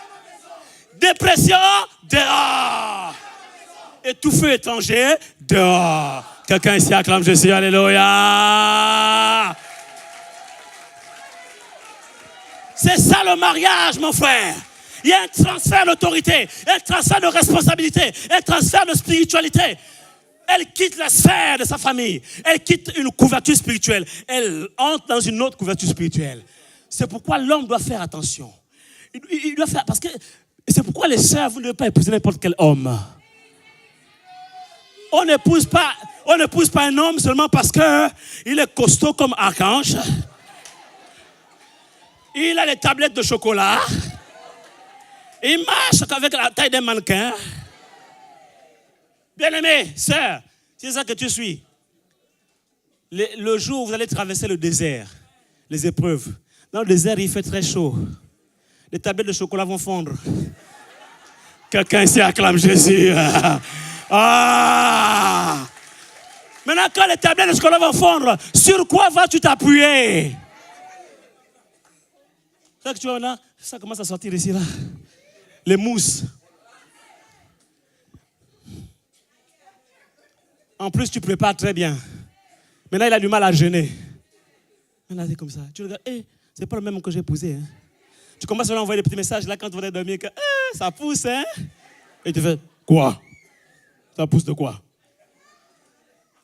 Dépression, dehors. Et tout feu étranger, dehors. Quelqu'un ici acclame Jésus, alléluia. C'est ça le mariage, mon frère. Il y a un transfert d'autorité, un transfert de responsabilité, un transfert de spiritualité. Elle quitte la sphère de sa famille. Elle quitte une couverture spirituelle. Elle entre dans une autre couverture spirituelle. C'est pourquoi l'homme doit faire attention. Il doit faire, parce que c'est pourquoi les sœurs, vous ne devez pas épouser n'importe quel homme. On n'épouse pas un homme seulement parce qu'il est costaud comme archange. Il a les tablettes de chocolat. Il marche avec la taille d'un mannequin. Bien-aimé, sœur, c'est ça que tu suis. Le jour où vous allez traverser le désert, les épreuves, dans le désert, il fait très chaud. Les tablettes de chocolat vont fondre. Quelqu'un ici acclame Jésus. Ah! Maintenant, quand les tablettes de chocolat vont fondre, sur quoi vas-tu t'appuyer? Ça que tu vois là, ça commence à sortir ici, là. Les mousses. En plus, tu prépares très bien. Maintenant, il a du mal à jeûner. Maintenant, c'est comme ça. Tu regardes, c'est pas le même que j'ai épousé. Hein. Tu commences à lui envoyer des petits messages là quand tu voudrais dormir, que ça pousse, hein? Et tu fais, quoi? Ça pousse de quoi?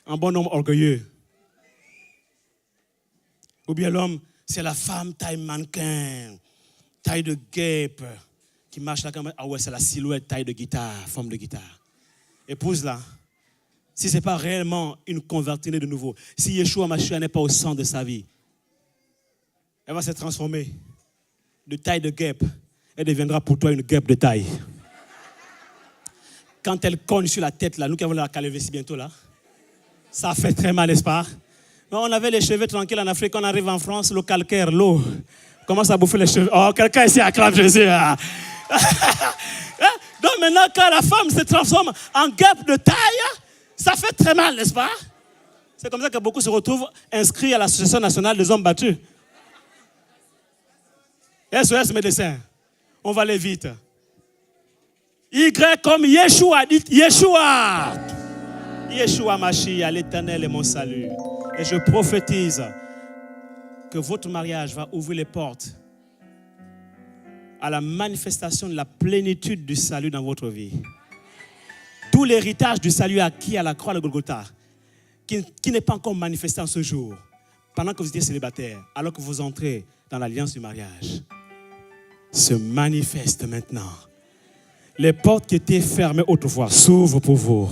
Un bon homme orgueilleux. Ou bien l'homme, c'est la femme taille mannequin, taille de guêpe, qui marche là comme... Ah ouais, c'est la silhouette taille de guitare, forme de guitare. Épouse-la. Si ce n'est pas réellement une convertie de nouveau, si Yeshua Mashiach n'est pas au centre de sa vie, elle va se transformer de taille de guêpe. Elle deviendra pour toi une guêpe de taille. Quand elle cogne sur la tête, là, nous qui avons la calvitie bientôt, là, ça fait très mal, n'est-ce pas? On avait les cheveux tranquilles en Afrique, on arrive en France, le calcaire, l'eau, commence à bouffer les cheveux. Oh, quelqu'un ici acclame Jésus. Donc maintenant, quand la femme se transforme en guêpe de taille, ça fait très mal, n'est-ce pas? C'est comme ça que beaucoup se retrouvent inscrits à l'Association nationale des hommes battus. SOS médecins. On va aller vite. Y comme Yeshua. Dites Yeshua. Yeshua Mashiach, l'Éternel est mon salut. Et je prophétise que votre mariage va ouvrir les portes à la manifestation de la plénitude du salut dans votre vie. Tout l'héritage du salut acquis à la croix de Golgotha, qui n'est pas encore manifesté en ce jour, pendant que vous étiez célibataire, alors que vous entrez dans l'alliance du mariage, se manifeste maintenant. Les portes qui étaient fermées autrefois s'ouvrent pour vous.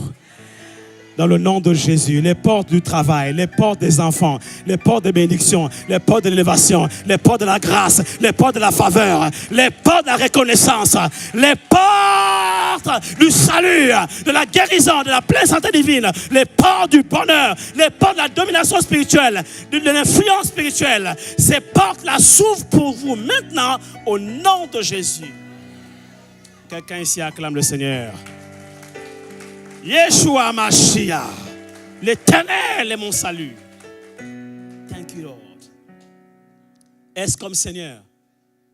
Dans le nom de Jésus, les portes du travail, les portes des enfants, les portes de bénédiction, les portes de l'élévation, les portes de la grâce, les portes de la faveur, les portes de la reconnaissance, les portes du salut, de la guérison, de la pleine santé divine, les portes du bonheur, les portes de la domination spirituelle, de l'influence spirituelle. Ces portes-là s'ouvrent pour vous maintenant au nom de Jésus. Quelqu'un ici acclame le Seigneur. Yeshua Mashiach, l'Éternel est mon salut. Thank you, Lord. Est-ce comme Seigneur?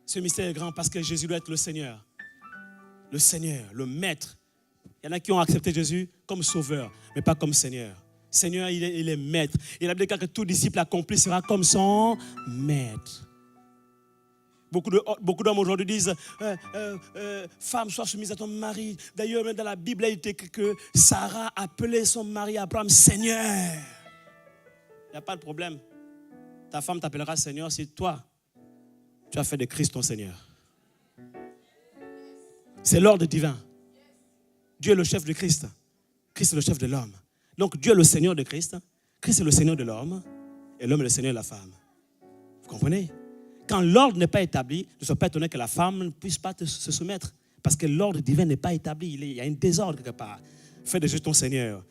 Ce mystère est grand parce que Jésus doit être le Seigneur. Le Seigneur, le Maître. Il y en a qui ont accepté Jésus comme Sauveur, mais pas comme Seigneur. Seigneur, il est Maître. Il a déclaré que tout disciple accompli sera comme son Maître. Beaucoup d'hommes aujourd'hui disent femme, sois soumise à ton mari. D'ailleurs, même dans la Bible, il est écrit que Sarah appelait son mari Abraham Seigneur. Il n'y a pas de problème. Ta femme t'appellera Seigneur si toi, tu as fait de Christ ton Seigneur. C'est l'ordre divin. Dieu est le chef de Christ. Christ est le chef de l'homme. Donc Dieu est le Seigneur de Christ. Christ est le Seigneur de l'homme. Et l'homme est le Seigneur de la femme. Vous comprenez? Quand l'ordre n'est pas établi, ne sois pas étonné que la femme ne puisse pas se soumettre. Parce que l'ordre divin n'est pas établi. Il y a un désordre quelque part. Fais de Jésus ton Seigneur.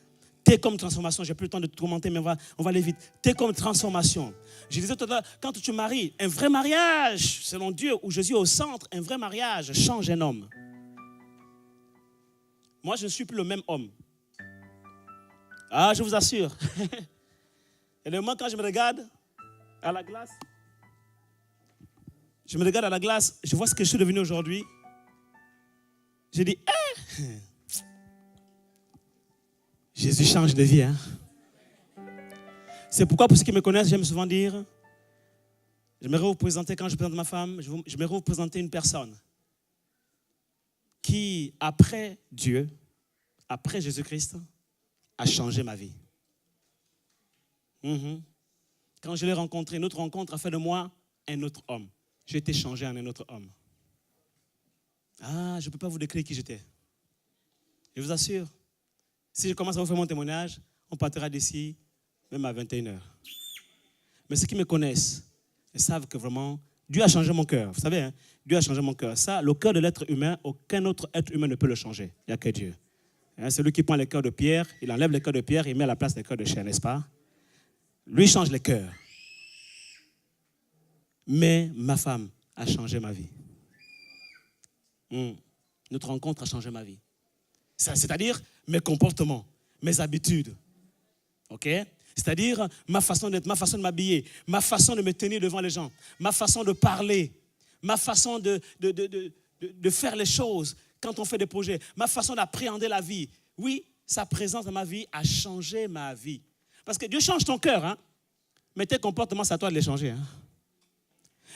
T'es comme transformation. J'ai plus le temps de te commenter, mais on va aller vite. T'es comme transformation. Je disais tout à l'heure, quand tu maries, un vrai mariage, selon Dieu, où Jésus est au centre, un vrai mariage change un homme. Moi, je ne suis plus le même homme. Ah, je vous assure. Et le moment quand je me regarde à la glace, je me regarde à la glace, je vois ce que je suis devenu aujourd'hui. Je dis, Jésus change de vie. Hein? C'est pourquoi, pour ceux qui me connaissent, j'aime souvent dire, j'aimerais vous présenter, quand je présente ma femme, j'aimerais vous présenter une personne qui, après Dieu, après Jésus-Christ, a changé ma vie. Quand je l'ai rencontré, notre rencontre a fait de moi un autre homme. J'ai été changé en un autre homme. Ah, je ne peux pas vous décrire qui j'étais. Je vous assure, si je commence à vous faire mon témoignage, on partira d'ici même à 21h. Mais ceux qui me connaissent, ils savent que vraiment, Dieu a changé mon cœur. Vous savez, hein, Dieu a changé mon cœur. Ça, le cœur de l'être humain, aucun autre être humain ne peut le changer. Il n'y a que Dieu. Hein, c'est lui qui prend les cœurs de pierre, il enlève les cœurs de pierre, il met à la place les cœurs de chair, n'est-ce pas? Lui change les cœurs. Mais ma femme a changé ma vie. Notre rencontre a changé ma vie. C'est-à-dire mes comportements, mes habitudes. OK? C'est-à-dire ma façon d'être, ma façon de m'habiller, ma façon de me tenir devant les gens, ma façon de parler, ma façon de faire les choses quand on fait des projets, ma façon d'appréhender la vie. Oui, sa présence dans ma vie a changé ma vie. Parce que Dieu change ton cœur, hein? Mais tes comportements, c'est à toi de les changer. Hein?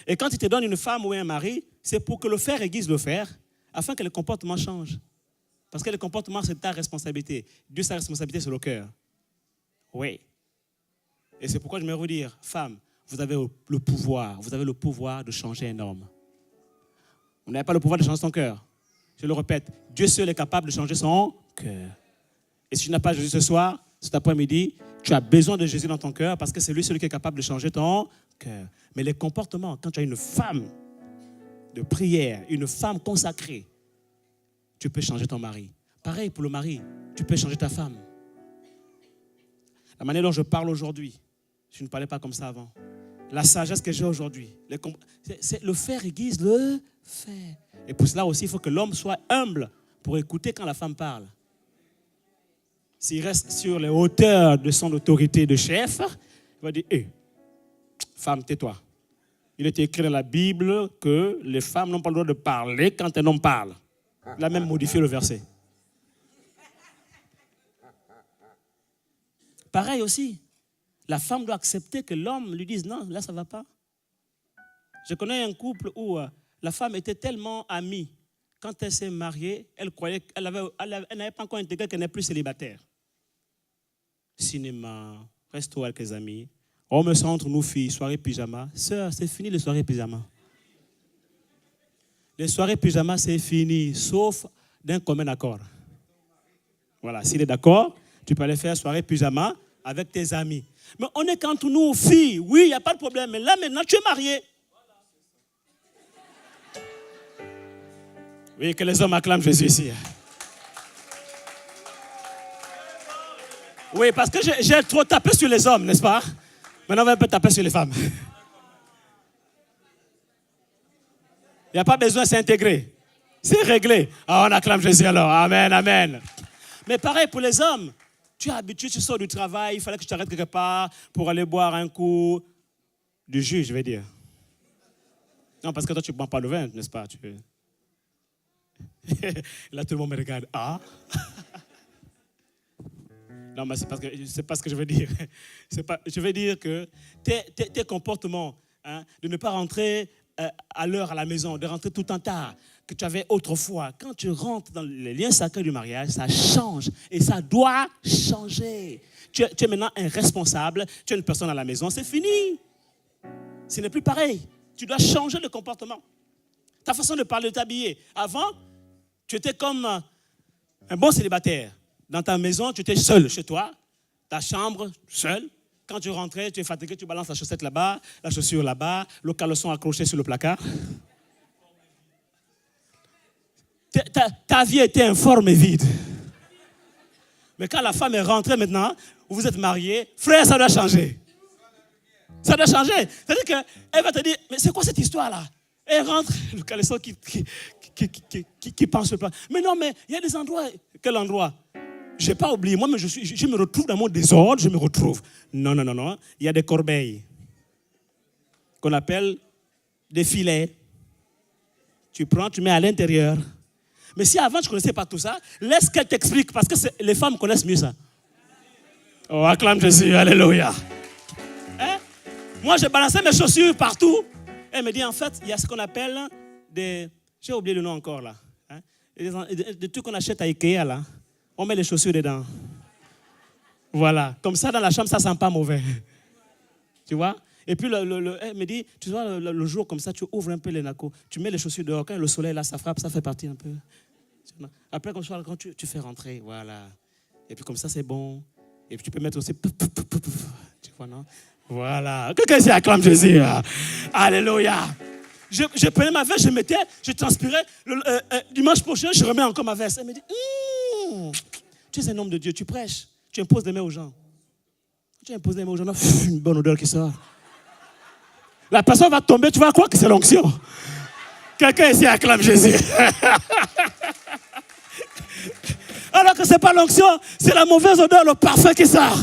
Et quand il te donne une femme ou un mari, c'est pour que le fer aiguise le fer, afin que le comportement change. Parce que le comportement, c'est ta responsabilité. Dieu, sa responsabilité, c'est le cœur. Oui. Et c'est pourquoi je me veux dire, femme, vous avez le pouvoir de changer un homme. Vous n'avez pas le pouvoir de changer son cœur. Je le répète, Dieu seul est capable de changer son cœur. Et si tu n'as pas Jésus ce soir, cet après-midi, tu as besoin de Jésus dans ton cœur parce que c'est lui celui qui est capable de changer ton cœur. Mais les comportements, quand tu as une femme de prière, une femme consacrée, tu peux changer ton mari. Pareil pour le mari, tu peux changer ta femme. La manière dont je parle aujourd'hui, je ne parlais pas comme ça avant. La sagesse que j'ai aujourd'hui, le fer aiguise le fer. Et pour cela aussi, il faut que l'homme soit humble pour écouter quand la femme parle. S'il reste sur les hauteurs de son autorité de chef, il va dire, femme, tais-toi. Il est écrit dans la Bible que les femmes n'ont pas le droit de parler quand un homme parle. Il a même modifié le verset. Pareil aussi, la femme doit accepter que l'homme lui dise non, là ça ne va pas. Je connais un couple où la femme était tellement amie. Quand elle s'est mariée, elle croyait qu'elle n'avait pas encore intégré qu'elle n'est plus célibataire. Cinéma, resto avec les amis. On me sent entre nous filles, soirée pyjama. Sœur, c'est fini les soirées pyjama. Les soirées pyjama, c'est fini, sauf d'un commun accord. Voilà, s'il est d'accord, tu peux aller faire soirée pyjama avec tes amis. Mais on est qu'entre nous, filles, oui, il n'y a pas de problème. Mais là, maintenant, tu es marié. Oui, que les hommes acclament Jésus ici. Oui, parce que j'ai trop tapé sur les hommes, n'est-ce pas? Maintenant, on va un peu taper sur les femmes. Il n'y a pas besoin de s'intégrer. C'est réglé. Ah, on acclame Jésus alors. Amen, amen. Mais pareil pour les hommes. Tu es habitué, tu sors du travail, il fallait que tu t'arrêtes quelque part pour aller boire un coup du jus, je vais dire. Non, parce que toi, tu ne bois pas le vin, n'est-ce pas? Là, tout le monde me regarde. Ah? Non, mais c'est pas ce que je veux dire. Je veux dire que tes comportements, hein, de ne pas rentrer à l'heure à la maison, de rentrer tout en tard, que tu avais autrefois, quand tu rentres dans les liens sacrés du mariage, ça change et ça doit changer. Tu es maintenant un responsable, tu es une personne à la maison, c'est fini. Ce n'est plus pareil. Tu dois changer de comportement. Ta façon de parler, de t'habiller. Avant, tu étais comme un bon célibataire. Dans ta maison, tu étais seul chez toi, ta chambre, seul. Quand tu rentrais, tu es fatigué, tu balances la chaussette là-bas, la chaussure là-bas, le caleçon accroché sur le placard. Ta vie était informe et vide. Mais quand la femme est rentrée maintenant, vous êtes mariés, frère, ça doit changer. Ça doit changer. C'est-à-dire qu'elle va te dire, mais c'est quoi cette histoire-là? Elle rentre, le caleçon qui pense sur le placard. Mais non, mais il y a des endroits. Quel endroit? Je n'ai pas oublié. Moi, mais je me retrouve dans mon désordre, je me retrouve. Non. Il y a des corbeilles qu'on appelle des filets. Tu prends, tu mets à l'intérieur. Mais si avant, tu ne connaissais pas tout ça, laisse qu'elle t'explique, parce que les femmes connaissent mieux ça. Oh, acclame Jésus, alléluia. Hein? Moi, j'ai balancé mes chaussures partout. Elle me dit, en fait, il y a ce qu'on appelle des... J'ai oublié le nom encore, là. Hein? Des trucs qu'on achète à Ikea, là. On met les chaussures dedans. Voilà. Comme ça, dans la chambre, ça ne sent pas mauvais. Tu vois? Et puis, elle me dit, tu vois, le jour comme ça, tu ouvres un peu les nacos. Tu mets les chaussures dehors. Quand le soleil, là, ça frappe, ça fait partie un peu. Après, comme ça, quand tu fais rentrer, voilà. Et puis, comme ça, c'est bon. Et puis, tu peux mettre aussi... Tu vois, non? Voilà. Quelqu'un ici acclame Jésus. Alléluia. Je prenais ma veste, je transpirais. Dimanche prochain, je remets encore ma veste. Elle me dit, tu es un homme de Dieu, tu prêches, tu imposes des mains aux gens. Tu imposes des mains aux gens, une bonne odeur qui sort. La personne va tomber, tu vas croire que c'est l'onction. Quelqu'un ici acclame Jésus. Alors que ce n'est pas l'onction, c'est la mauvaise odeur, le parfum qui sort.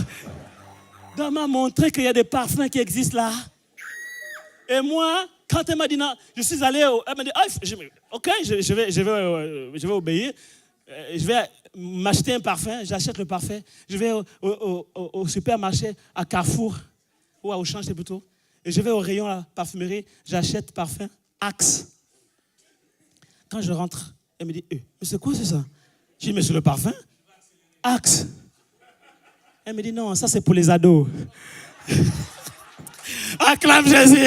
Donc, elle m'a montré qu'il y a des parfums qui existent là. Et moi, quand elle m'a dit non, je suis allé, elle m'a dit, ok, je vais obéir. Je vais m'acheter un parfum, j'achète le parfum. Je vais au supermarché, à Carrefour, ou à Auchan, c'est plutôt. Et je vais au rayon à la parfumerie, j'achète parfum Axe. Quand je rentre, elle me dit, mais c'est quoi ça? Je dis, mais c'est le parfum Axe. Elle me dit, non, ça c'est pour les ados. Acclame Jésus.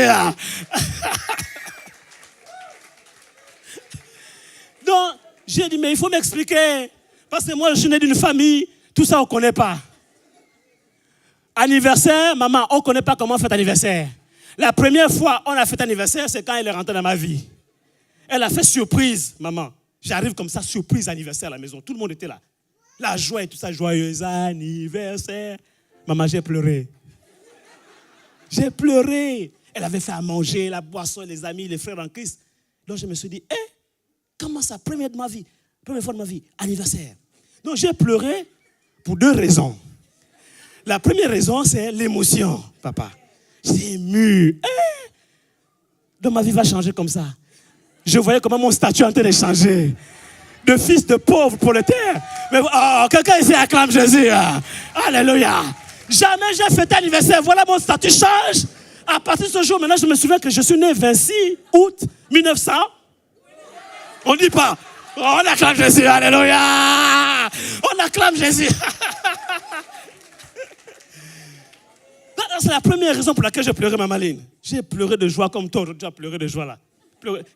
Donc, j'ai dit, mais il faut m'expliquer. Parce que moi, je suis né d'une famille, tout ça, on ne connaît pas. Anniversaire, maman, on ne connaît pas comment on fait anniversaire. La première fois, on a fait anniversaire, c'est quand elle est rentrée dans ma vie. Elle a fait surprise, maman. J'arrive comme ça, surprise anniversaire à la maison. Tout le monde était là. La joie et tout ça, joyeux anniversaire. Maman, j'ai pleuré. J'ai pleuré. Elle avait fait à manger, la boisson, les amis, les frères en Christ. Donc je me suis dit, comment ça, première fois de ma vie, anniversaire. Donc j'ai pleuré pour 2 raisons. La première raison, c'est l'émotion, papa. J'étais ému. Donc ma vie va changer comme ça. Je voyais comment mon statut est en train de changer. De fils de pauvre prolétaire. Mais quelqu'un ici acclame Jésus. Alléluia. Jamais j'ai fêté anniversaire. Voilà, mon statut change. À partir de ce jour, maintenant, je me souviens que je suis né 26 août 1900. On ne dit pas. On acclame Jésus. Alléluia. On acclame Jésus. C'est la première raison pour laquelle j'ai pleuré, ma Maline. J'ai pleuré de joie comme toi. Tu as pleuré de joie là.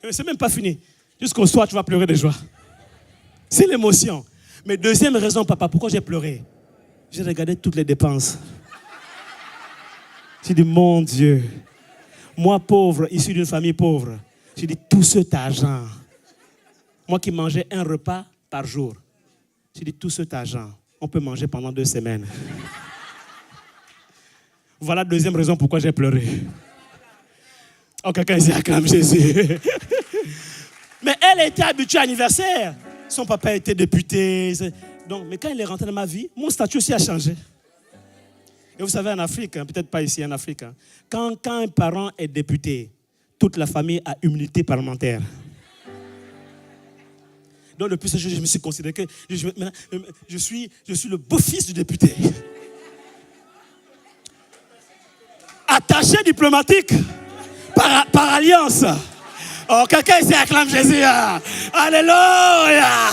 C'est même pas fini. Jusqu'au soir, tu vas pleurer de joie. C'est l'émotion. Mais deuxième raison, papa, pourquoi j'ai pleuré? J'ai regardé toutes les dépenses. J'ai dit, mon Dieu, moi pauvre, issu d'une famille pauvre, j'ai dit, tout cet argent, moi qui mangeais un repas par jour, j'ai dit, tout cet argent, on peut manger pendant 2 semaines. Voilà la deuxième raison pourquoi j'ai pleuré. Oh, quelqu'un ici acclame Jésus. Mais elle était habituée à l'anniversaire. Son papa était député. Donc, mais quand il est rentré dans ma vie, mon statut aussi a changé. Et vous savez, en Afrique, peut-être pas ici en Afrique, quand un parent est député, toute la famille a immunité parlementaire. Donc, depuis ce jour, je me suis considéré que je suis le beau-fils du député. Attaché diplomatique par alliance. Oh, quelqu'un ici acclame Jésus. Alléluia.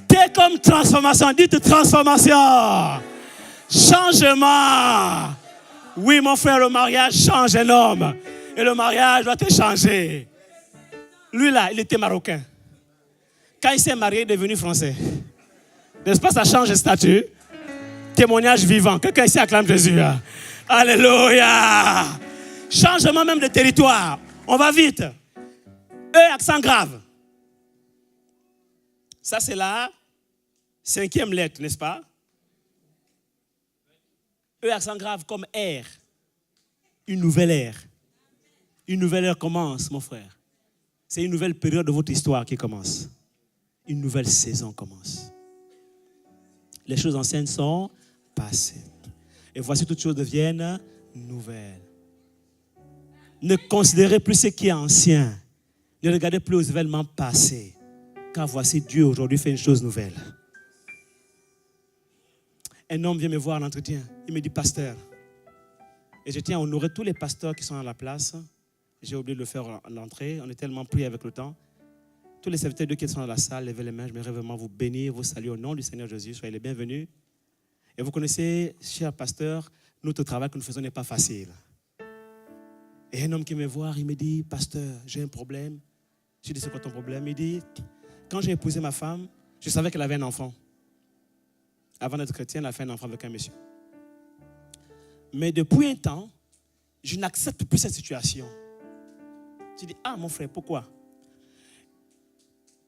T'es comme transformation. Dites transformation. Changement. Oui, mon frère, le mariage change un homme. Et le mariage doit te changer. Lui là, il était marocain. Quand il s'est marié, il est devenu français. N'est-ce pas, ça change de statut? Témoignage vivant. Quelqu'un ici acclame Jésus. Alléluia. Changement même de territoire. On va vite. Accent grave. Ça, c'est la 5e lettre, n'est-ce pas? Accent grave comme ère. Une nouvelle ère. Une nouvelle ère commence, mon frère. C'est une nouvelle période de votre histoire qui commence. Une nouvelle saison commence. Les choses anciennes sont passées. Et voici toutes choses deviennent nouvelles. Ne considérez plus ce qui est ancien. Ne regardez plus aux événements passés. Car voici Dieu aujourd'hui fait une chose nouvelle. Un homme vient me voir à l'entretien. Il me dit, pasteur. Et je tiens à honorer tous les pasteurs qui sont à la place. J'ai oublié de le faire à l'entrée. On est tellement pris avec le temps. Tous les serviteurs de Dieu qui sont dans la salle, levez les mains. Je voudrais vraiment vous bénir, vous saluer au nom du Seigneur Jésus. Soyez les bienvenus. Et vous connaissez, cher pasteur, notre travail que nous faisons n'est pas facile. Et un homme qui me voit, il me dit, pasteur, j'ai un problème. Je lui dis, c'est quoi ton problème? Il dit, quand j'ai épousé ma femme, je savais qu'elle avait un enfant. Avant d'être chrétienne, elle a fait un enfant avec un monsieur. Mais depuis un temps, je n'accepte plus cette situation. Je dis, ah mon frère, pourquoi?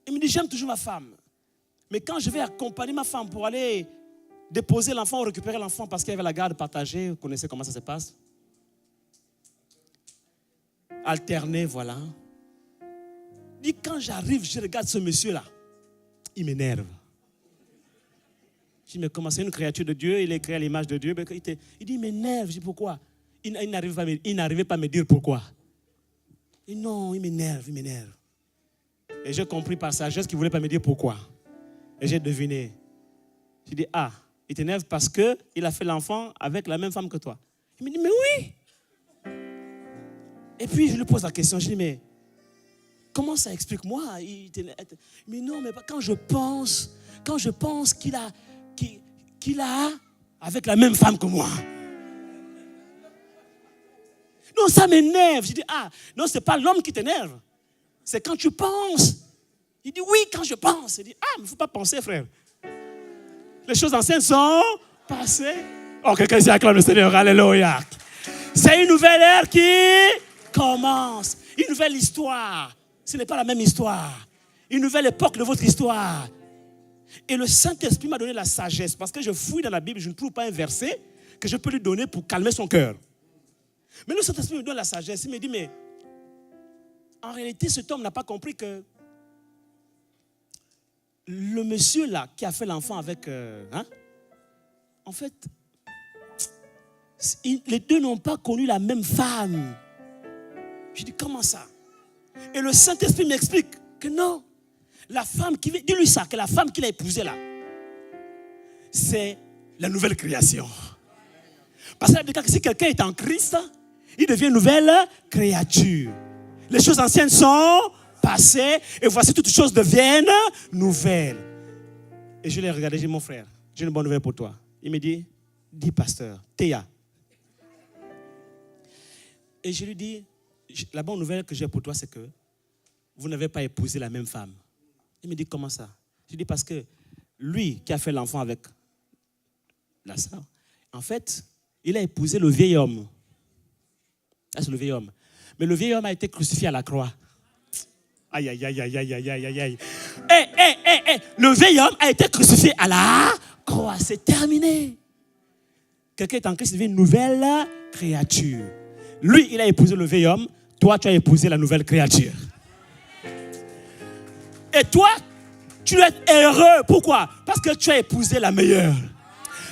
Il me dit, j'aime toujours ma femme. Mais quand je vais accompagner ma femme pour aller déposer l'enfant ou récupérer l'enfant parce qu'il y avait la garde partagée, vous connaissez comment ça se passe? Alterner, voilà. Il dit, quand j'arrive, je regarde ce monsieur-là. Il m'énerve. Je dis, mais comment c'est une créature de Dieu? Il est créé à l'image de Dieu. Il dit, il m'énerve. Je dis, pourquoi? Il n'arrivait pas à me dire pourquoi. Il dit, non, il m'énerve. Et j'ai compris par sagesse qu'il ne voulait pas me dire pourquoi. Et j'ai deviné. J'ai dit, ah, il t'énerve parce qu'il a fait l'enfant avec la même femme que toi. Il me dit, mais oui. Et puis je lui pose la question, je dis, mais comment ça explique-moi? Mais non, mais quand je pense qu'il a avec la même femme que moi. Non, ça m'énerve. Je dis, ah, non, ce n'est pas l'homme qui t'énerve. C'est quand tu penses. Il dit, oui, quand je pense. Il dit, ah, mais il ne faut pas penser, frère. Les choses anciennes sont passées. Oh, quelqu'un ici acclame le Seigneur. Alléluia. C'est une nouvelle ère qui commence. Une nouvelle histoire. Ce n'est pas la même histoire. Une nouvelle époque de votre histoire. Et le Saint-Esprit m'a donné la sagesse. Parce que je fouille dans la Bible, je ne trouve pas un verset que je peux lui donner pour calmer son cœur. Mais le Saint-Esprit me donne la sagesse. Il me dit, mais en réalité, cet homme n'a pas compris que le monsieur là qui a fait l'enfant avec... en fait, Les deux n'ont pas connu la même femme. Je dis, comment ça? Et le Saint-Esprit m'explique que non. La femme qui vient, dis-lui ça, que la femme qu'il a épousée là, c'est la nouvelle création. Parce que si quelqu'un est en Christ, il devient une nouvelle créature. Les choses anciennes sont passées et voici toutes choses deviennent nouvelles. Et je l'ai regardé, j'ai dit, mon frère, j'ai une bonne nouvelle pour toi. Il me dit, dis pasteur, Théa. Et je lui dis, la bonne nouvelle que j'ai pour toi, c'est que vous n'avez pas épousé la même femme. Il me dit, comment ça? Je lui dis, parce que lui qui a fait l'enfant avec la sœur, en fait, il a épousé le vieil homme. Ça, c'est le vieil homme. Mais le vieil homme a été crucifié à la croix. Aïe, aïe, aïe, aïe, aïe, aïe, aïe, aïe. Le vieil homme a été crucifié à la croix. C'est terminé. Quelqu'un est en Christ, il devient une nouvelle créature. Lui, il a épousé le vieil homme. Toi, tu as épousé la nouvelle créature. Et toi, tu dois être heureux. Pourquoi? Parce que tu as épousé la meilleure.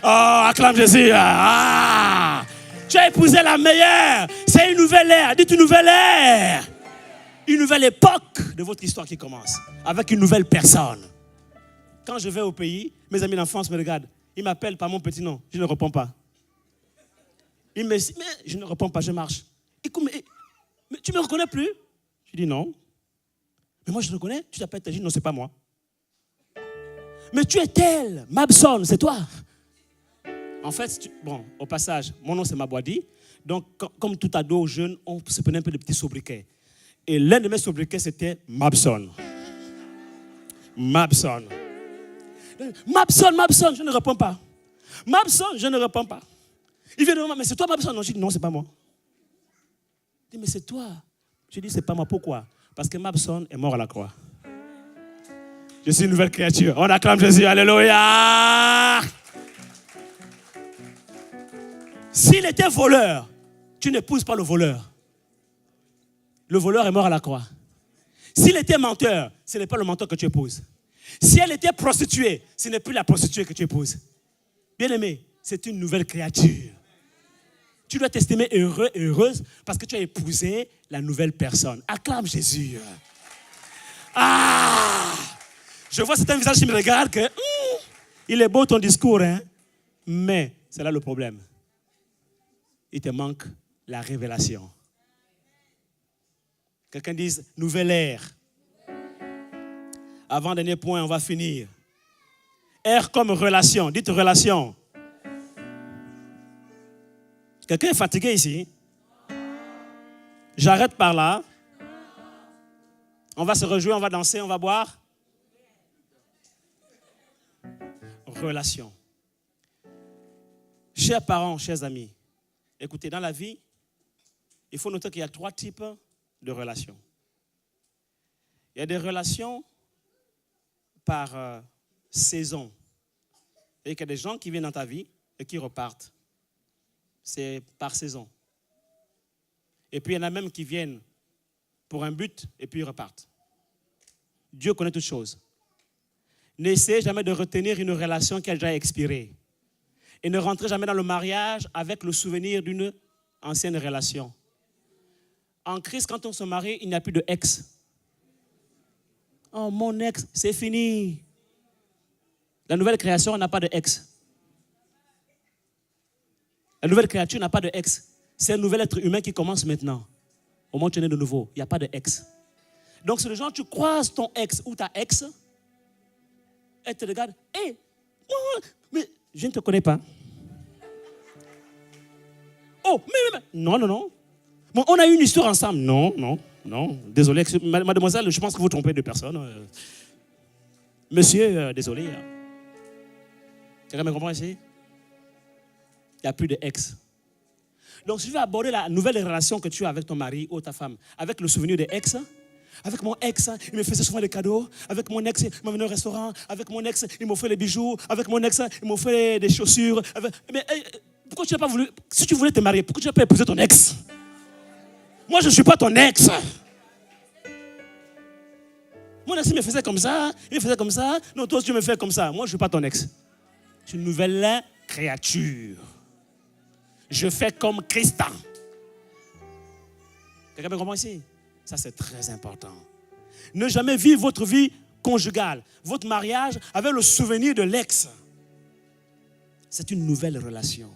Oh, acclame Jésus. Ah, tu as épousé la meilleure. C'est une nouvelle ère. Dites une nouvelle ère. Une nouvelle époque de votre histoire qui commence. Avec une nouvelle personne. Quand je vais au pays, mes amis d'enfance me regardent. Ils m'appellent par mon petit nom. Je ne réponds pas. Ils me disent, mais je ne réponds pas, je marche. Mais tu ne me reconnais plus? Je dis non. Mais moi je te reconnais. Tu t'appelles Tajine? Non, c'est pas moi. Mais tu es tel. Mabson, c'est toi. En fait, au passage, mon nom c'est Mabwadi. Donc, comme tout ado jeune, on se prenait un peu de petits sobriquets. Et l'un de mes sobriquets, c'était Mabson. Mabson. Mabson, je ne réponds pas. Mabson, je ne réponds pas. Il vient de moi, mais c'est toi Mabson? Non, je dis non, c'est pas moi. Il dit, mais c'est toi. Je dis, c'est pas moi. Pourquoi? Parce que Mabson est mort à la croix. Je suis une nouvelle créature. On acclame Jésus. Alléluia. S'il était voleur, tu n'épouses pas le voleur. Le voleur est mort à la croix. S'il était menteur, ce n'est pas le menteur que tu épouses. Si elle était prostituée, ce n'est plus la prostituée que tu épouses. Bien-aimé, c'est une nouvelle créature. Tu dois t'estimer heureux et heureuse parce que tu as épousé la nouvelle personne. Acclame Jésus. Ah! Je vois certains visages qui me regardent que il est beau ton discours, hein? Mais c'est là le problème. Il te manque la révélation. Quelqu'un dise nouvelle ère. Avant-dernier point, on va finir. Ère comme relation. Dites relation. Quelqu'un est fatigué ici? J'arrête par là. On va se réjouir, on va danser, on va boire. Relation. Chers parents, chers amis, écoutez, dans la vie, il faut noter qu'il y a 3 types de relations. Il y a des relations par saison. Et qu'il y a des gens qui viennent dans ta vie et qui repartent. C'est par saison. Et puis il y en a même qui viennent pour un but et puis ils repartent. Dieu connaît toutes choses. N'essayez jamais de retenir une relation qui a déjà expiré. Et ne rentrez jamais dans le mariage avec le souvenir d'une ancienne relation. En Christ, quand on se marie, il n'y a plus de ex. Oh, mon ex, c'est fini. La nouvelle création n'a pas de ex. La nouvelle créature n'a pas de ex. C'est un nouvel être humain qui commence maintenant. Au moment où tu es né de nouveau, il n'y a pas de ex. Donc, c'est le genre, tu croises ton ex ou ta ex, elle te regarde, hé, mais je ne te connais pas. Oh, mais, non. Bon, on a eu une histoire ensemble. Non. Désolé, mademoiselle, je pense que vous trompez de personne. Monsieur, désolé. Quelqu'un me comprend ici? Il n'y a plus de ex. Donc, si tu veux aborder la nouvelle relation que tu as avec ton mari ou ta femme, avec le souvenir des ex, avec mon ex, il me faisait souvent des cadeaux. Avec mon ex, il m'amenait au restaurant. Avec mon ex, il m'offrait les bijoux. Avec mon ex, il m'offrait des chaussures. Mais pourquoi tu n'as pas voulu... Si tu voulais te marier, pourquoi tu n'as pas épousé ton ex? Moi, je ne suis pas ton ex. Mon ex, il me faisait comme ça. Il me faisait comme ça. Non, toi, tu me fais comme ça. Moi, je ne suis pas ton ex. Je suis une nouvelle créature. Je fais comme Christ. Quelqu'un peut comprendre ici? Ça, c'est très important. Ne jamais vivre votre vie conjugale, votre mariage avec le souvenir de l'ex. C'est une nouvelle relation.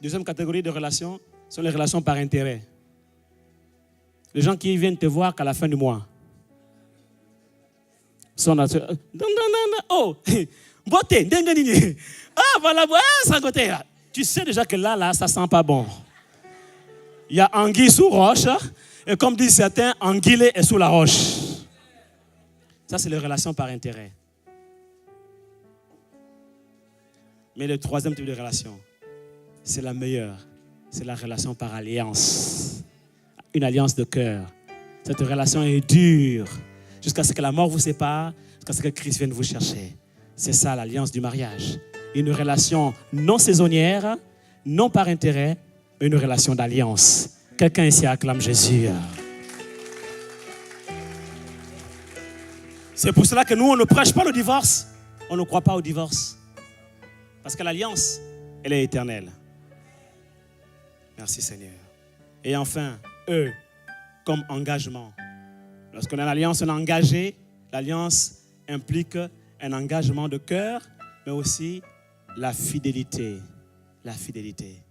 Deuxième catégorie de relations sont les relations par intérêt. Les gens qui viennent te voir qu'à la fin du mois. Sont là, oh, beauté, ah voilà, ça côté là. Tu sais déjà que là, ça sent pas bon. Il y a anguille sous roche, et comme disent certains, anguille est sous la roche. Ça, c'est les relations par intérêt. Mais le troisième type de relation, c'est la meilleure. C'est la relation par alliance. Une alliance de cœur. Cette relation est dure. Jusqu'à ce que la mort vous sépare, jusqu'à ce que Christ vienne vous chercher. C'est ça l'alliance du mariage. Une relation non saisonnière, non par intérêt, mais une relation d'alliance. Quelqu'un ici acclame Jésus. C'est pour cela que nous, on ne prêche pas le divorce. On ne croit pas au divorce. Parce que l'alliance, elle est éternelle. Merci Seigneur. Et enfin, eux, comme engagement. Lorsqu'on a une alliance, on est engagé. L'alliance implique un engagement de cœur, mais aussi la fidélité. La fidélité.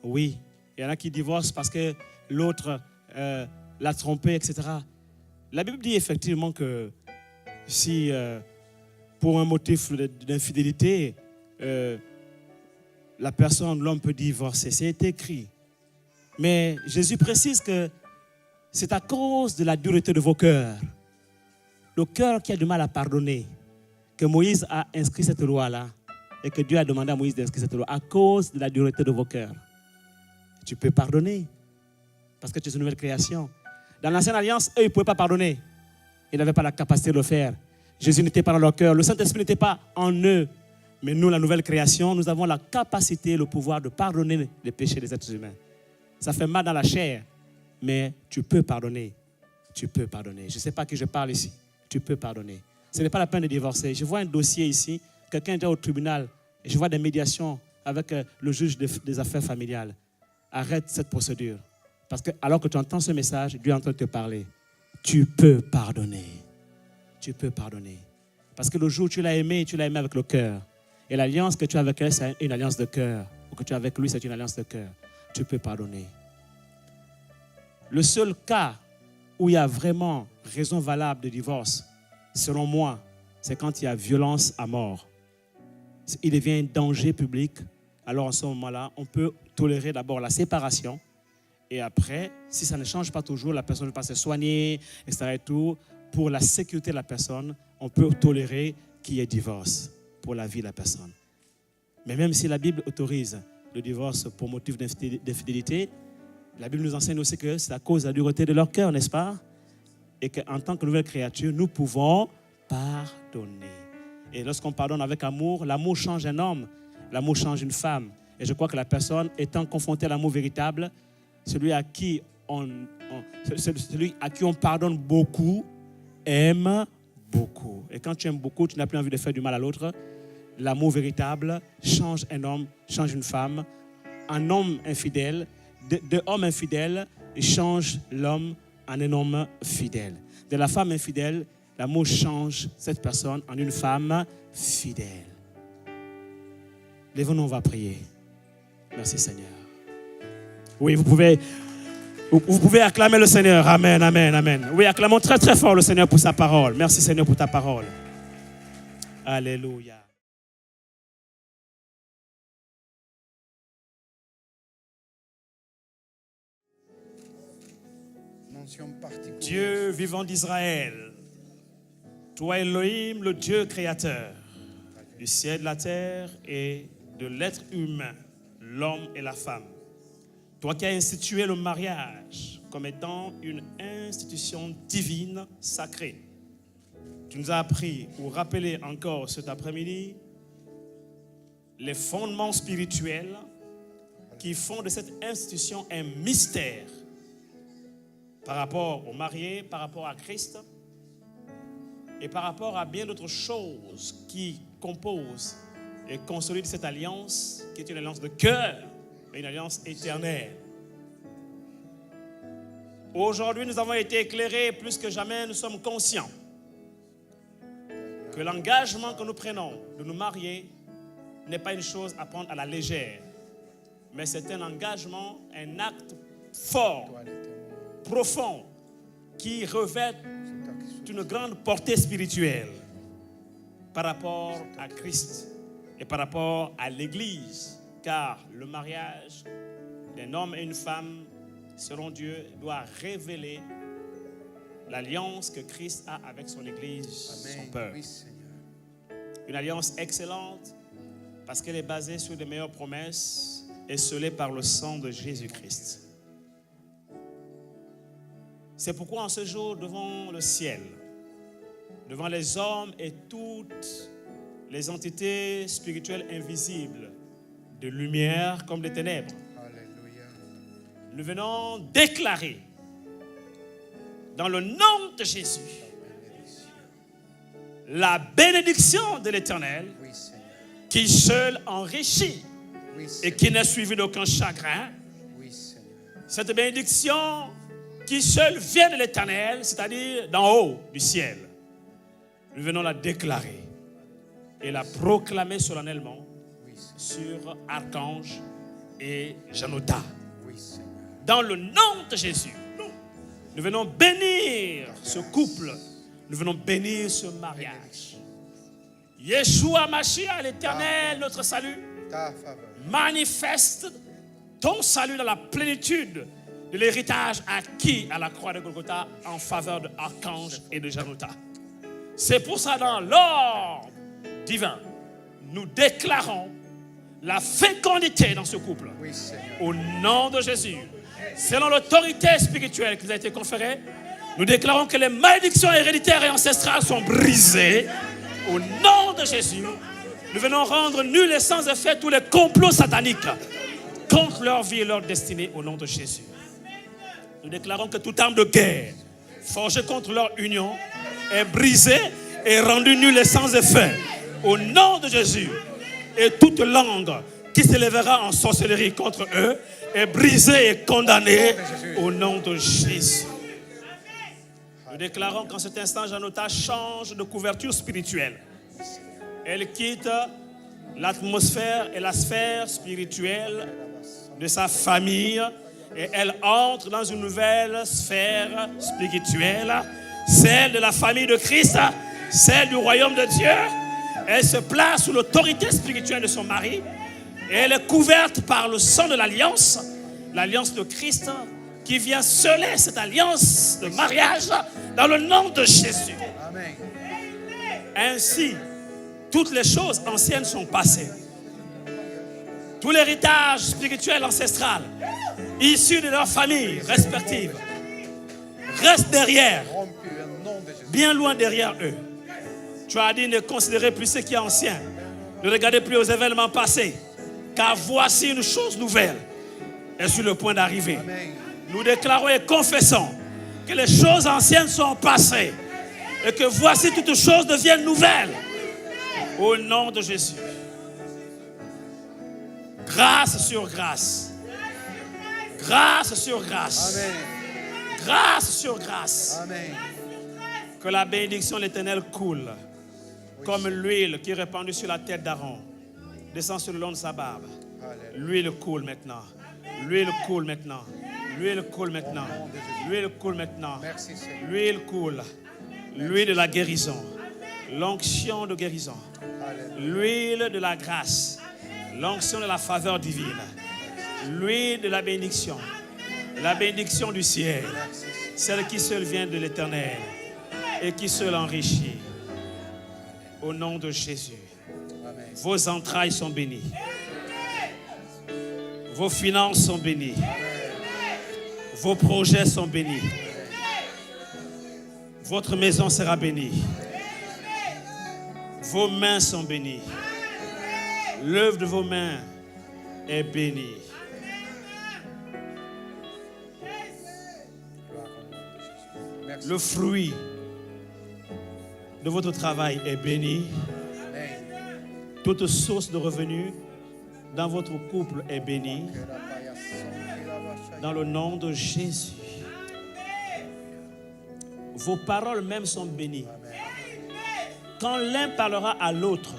Oui, il y en a qui divorcent parce que l'autre l'a trompé, etc. La Bible dit effectivement que si pour un motif d'infidélité, la personne, l'homme peut divorcer. C'est écrit. Mais Jésus précise que c'est à cause de la dureté de vos cœurs, le cœur qui a du mal à pardonner, que Moïse a inscrit cette loi-là et que Dieu a demandé à Moïse d'inscrire cette loi. À cause de la dureté de vos cœurs, tu peux pardonner parce que tu es une nouvelle création. Dans l'ancienne alliance, eux, ils ne pouvaient pas pardonner. Ils n'avaient pas la capacité de le faire. Jésus n'était pas dans leur cœur. Le Saint-Esprit n'était pas en eux. Mais nous, la nouvelle création, nous avons la capacité, le pouvoir de pardonner les péchés des êtres humains. Ça fait mal dans la chair, mais tu peux pardonner. Tu peux pardonner. Je ne sais pas à qui je parle ici. Tu peux pardonner. Ce n'est pas la peine de divorcer. Je vois un dossier ici. Quelqu'un est au tribunal. Et je vois des médiations avec le juge des affaires familiales. Arrête cette procédure. Parce que alors que tu entends ce message, Dieu est en train de te parler. Tu peux pardonner. Tu peux pardonner. Parce que le jour où tu l'as aimé avec le cœur. Et l'alliance que tu as avec elle, c'est une alliance de cœur. Ou que tu as avec lui, c'est une alliance de cœur. Tu peux pardonner. Le seul cas où il y a vraiment raison valable de divorce, selon moi, c'est quand il y a violence à mort. Il devient un danger public. Alors en ce moment-là, on peut tolérer d'abord la séparation. Et après, si ça ne change pas toujours, la personne ne peut pas se soigner, etc. Et tout, pour la sécurité de la personne, on peut tolérer qu'il y ait divorce pour la vie de la personne. Mais même si la Bible autorise le divorce pour motif d'infidélité, la Bible nous enseigne aussi que c'est à cause de la dureté de leur cœur, n'est-ce pas? Et qu'en tant que nouvelle créature, nous pouvons pardonner. Et lorsqu'on pardonne avec amour, l'amour change un homme, l'amour change une femme. Et je crois que la personne étant confrontée à l'amour véritable, celui à qui on pardonne beaucoup, aime beaucoup. Et quand tu aimes beaucoup, tu n'as plus envie de faire du mal à l'autre. L'amour véritable change un homme, change une femme. Un homme infidèle, de homme infidèle, change l'homme en un homme fidèle. De la femme infidèle, l'amour change cette personne en une femme fidèle. Lèvons-nous, on va prier. Merci Seigneur. Oui, vous pouvez acclamer le Seigneur. Amen, amen, amen. Oui, acclamons très très fort le Seigneur pour sa parole. Merci Seigneur pour ta parole. Alléluia. Dieu vivant d'Israël, toi Elohim, le Dieu créateur du ciel, de la terre et de l'être humain, l'homme et la femme. Toi qui as institué le mariage comme étant une institution divine, sacrée. Tu nous as appris ou rappelé encore cet après-midi les fondements spirituels qui font de cette institution un mystère par rapport aux mariés, par rapport à Christ et par rapport à bien d'autres choses qui composent et consolide cette alliance qui est une alliance de cœur, mais une alliance éternelle. Aujourd'hui, nous avons été éclairés, plus que jamais, nous sommes conscients que l'engagement que nous prenons de nous marier n'est pas une chose à prendre à la légère, mais c'est un engagement, un acte fort, profond, qui revêt une grande portée spirituelle par rapport à Christ et par rapport à l'Église, car le mariage d'un homme et une femme selon Dieu doit révéler l'alliance que Christ a avec son Église, son peuple. Une alliance excellente parce qu'elle est basée sur les meilleures promesses et scellée par le sang de Jésus-Christ. C'est pourquoi en ce jour, devant le ciel, devant les hommes et toutes les entités spirituelles invisibles, de lumière comme de ténèbres, Alléluia, nous venons déclarer dans le nom de Jésus la bénédiction de l'Éternel, oui, qui seul enrichit, oui, et qui n'est suivi d'aucun chagrin. Oui, cette bénédiction qui seul vient de l'Éternel, c'est-à-dire d'en haut du ciel, nous venons la déclarer et la proclamer solennellement, oui, sur Archange et Janota. Oui, dans le nom de Jésus, nous venons bénir ce couple, nous venons bénir ce mariage. Yeshua Mashiach, l'Éternel, notre salut, manifeste ton salut dans la plénitude de l'héritage acquis à la croix de Golgotha en faveur de Archange et de Janota. C'est pour ça, dans l'ordre divin, nous déclarons la fécondité dans ce couple. Oui, au nom de Jésus, selon l'autorité spirituelle qui nous a été conférée, nous déclarons que les malédictions héréditaires et ancestrales sont brisées. Au nom de Jésus, nous venons rendre nuls et sans effet tous les complots sataniques contre leur vie et leur destinée au nom de Jésus. Nous déclarons que toute arme de guerre forgée contre leur union est brisée et rendue nulle et sans effet au nom de Jésus. Et toute langue qui s'élèvera en sorcellerie contre eux est brisée et condamnée au nom de Jésus. Nous déclarons qu'en cet instant, Janota change de couverture spirituelle. Elle quitte l'atmosphère et la sphère spirituelle de sa famille et elle entre dans une nouvelle sphère spirituelle, celle de la famille de Christ, celle du royaume de Dieu. Elle se place sous l'autorité spirituelle de son mari et elle est couverte par le sang de l'alliance, l'alliance de Christ qui vient sceller cette alliance de mariage dans le nom de Jésus. Amen. Ainsi, toutes les choses anciennes sont passées. Tout l'héritage spirituel ancestral issu de leurs familles respectives reste derrière, bien loin derrière eux. Tu as dit ne considérez plus ce qui est ancien, ne regardez plus aux événements passés, car voici une chose nouvelle est sur le point d'arriver. Nous déclarons et confessons que les choses anciennes sont passées et que voici toutes choses deviennent nouvelles. Au nom de Jésus. Grâce sur grâce. Grâce sur grâce. Amen. Grâce sur grâce. Amen. Que la bénédiction de l'Éternel coule comme l'huile qui est répandue sur la tête d'Aaron. Descend sur le long de sa barbe. L'huile coule maintenant. L'huile coule maintenant. L'huile coule maintenant. L'huile coule maintenant. L'huile coule. L'huile de la guérison. L'onction de guérison. L'huile de la grâce. L'onction de la faveur divine. L'huile de la bénédiction. La bénédiction du ciel. Celle qui seule vient de l'Éternel et qui seule enrichit. Au nom de Jésus. Vos entrailles sont bénies. Vos finances sont bénies. Vos projets sont bénis. Votre maison sera bénie. Vos mains sont bénies. L'œuvre de vos mains est bénie. Le fruit de votre travail est béni. Toute source de revenus dans votre couple est bénie. Dans le nom de Jésus. Vos paroles même sont bénies. Quand l'un parlera à l'autre,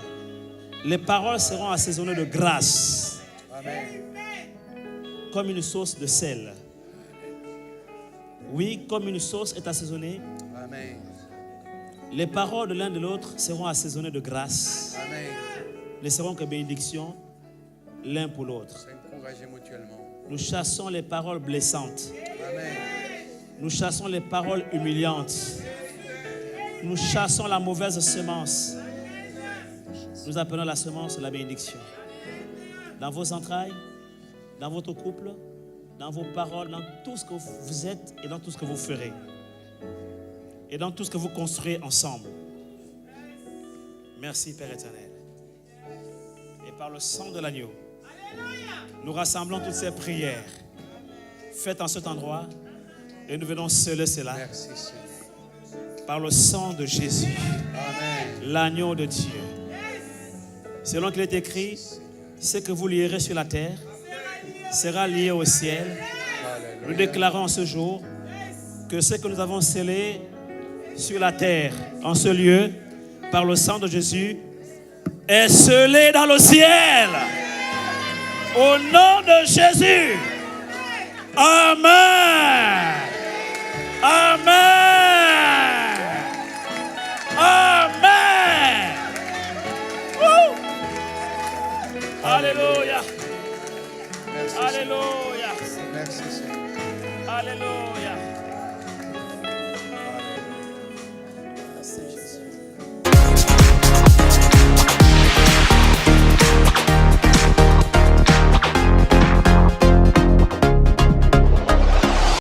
les paroles seront assaisonnées de grâce. Comme une sauce de sel. Oui, comme une sauce est assaisonnée. Amen. Les paroles de l'un de l'autre seront assaisonnées de grâce. Amen. Ne seront que bénédictions l'un pour l'autre. S'encourager mutuellement. Nous chassons les paroles blessantes. Amen. Nous chassons les paroles humiliantes. Nous chassons la mauvaise semence. Nous appelons la semence la bénédiction. Dans vos entrailles, dans votre couple, dans vos paroles, dans tout ce que vous êtes et dans tout ce que vous ferez. Et dans tout ce que vous construisez ensemble. Merci Père éternel. Et par le sang de l'agneau, nous rassemblons toutes ces prières faites en cet endroit et nous venons sceller cela. Merci Seigneur. Par le sang de Jésus, Amen. l'agneau de Dieu. Selon qu'il est écrit, ce que vous lierez sur la terre sera lié au ciel. Alléluia. Nous déclarons ce jour que ce que nous avons scellé sur la terre, en ce lieu, par le sang de Jésus, est scellé dans le ciel. Au nom de Jésus. Amen. Amen. Amen. Woo. Alléluia. Merci Seigneur. Alléluia. Merci Seigneur. Alléluia.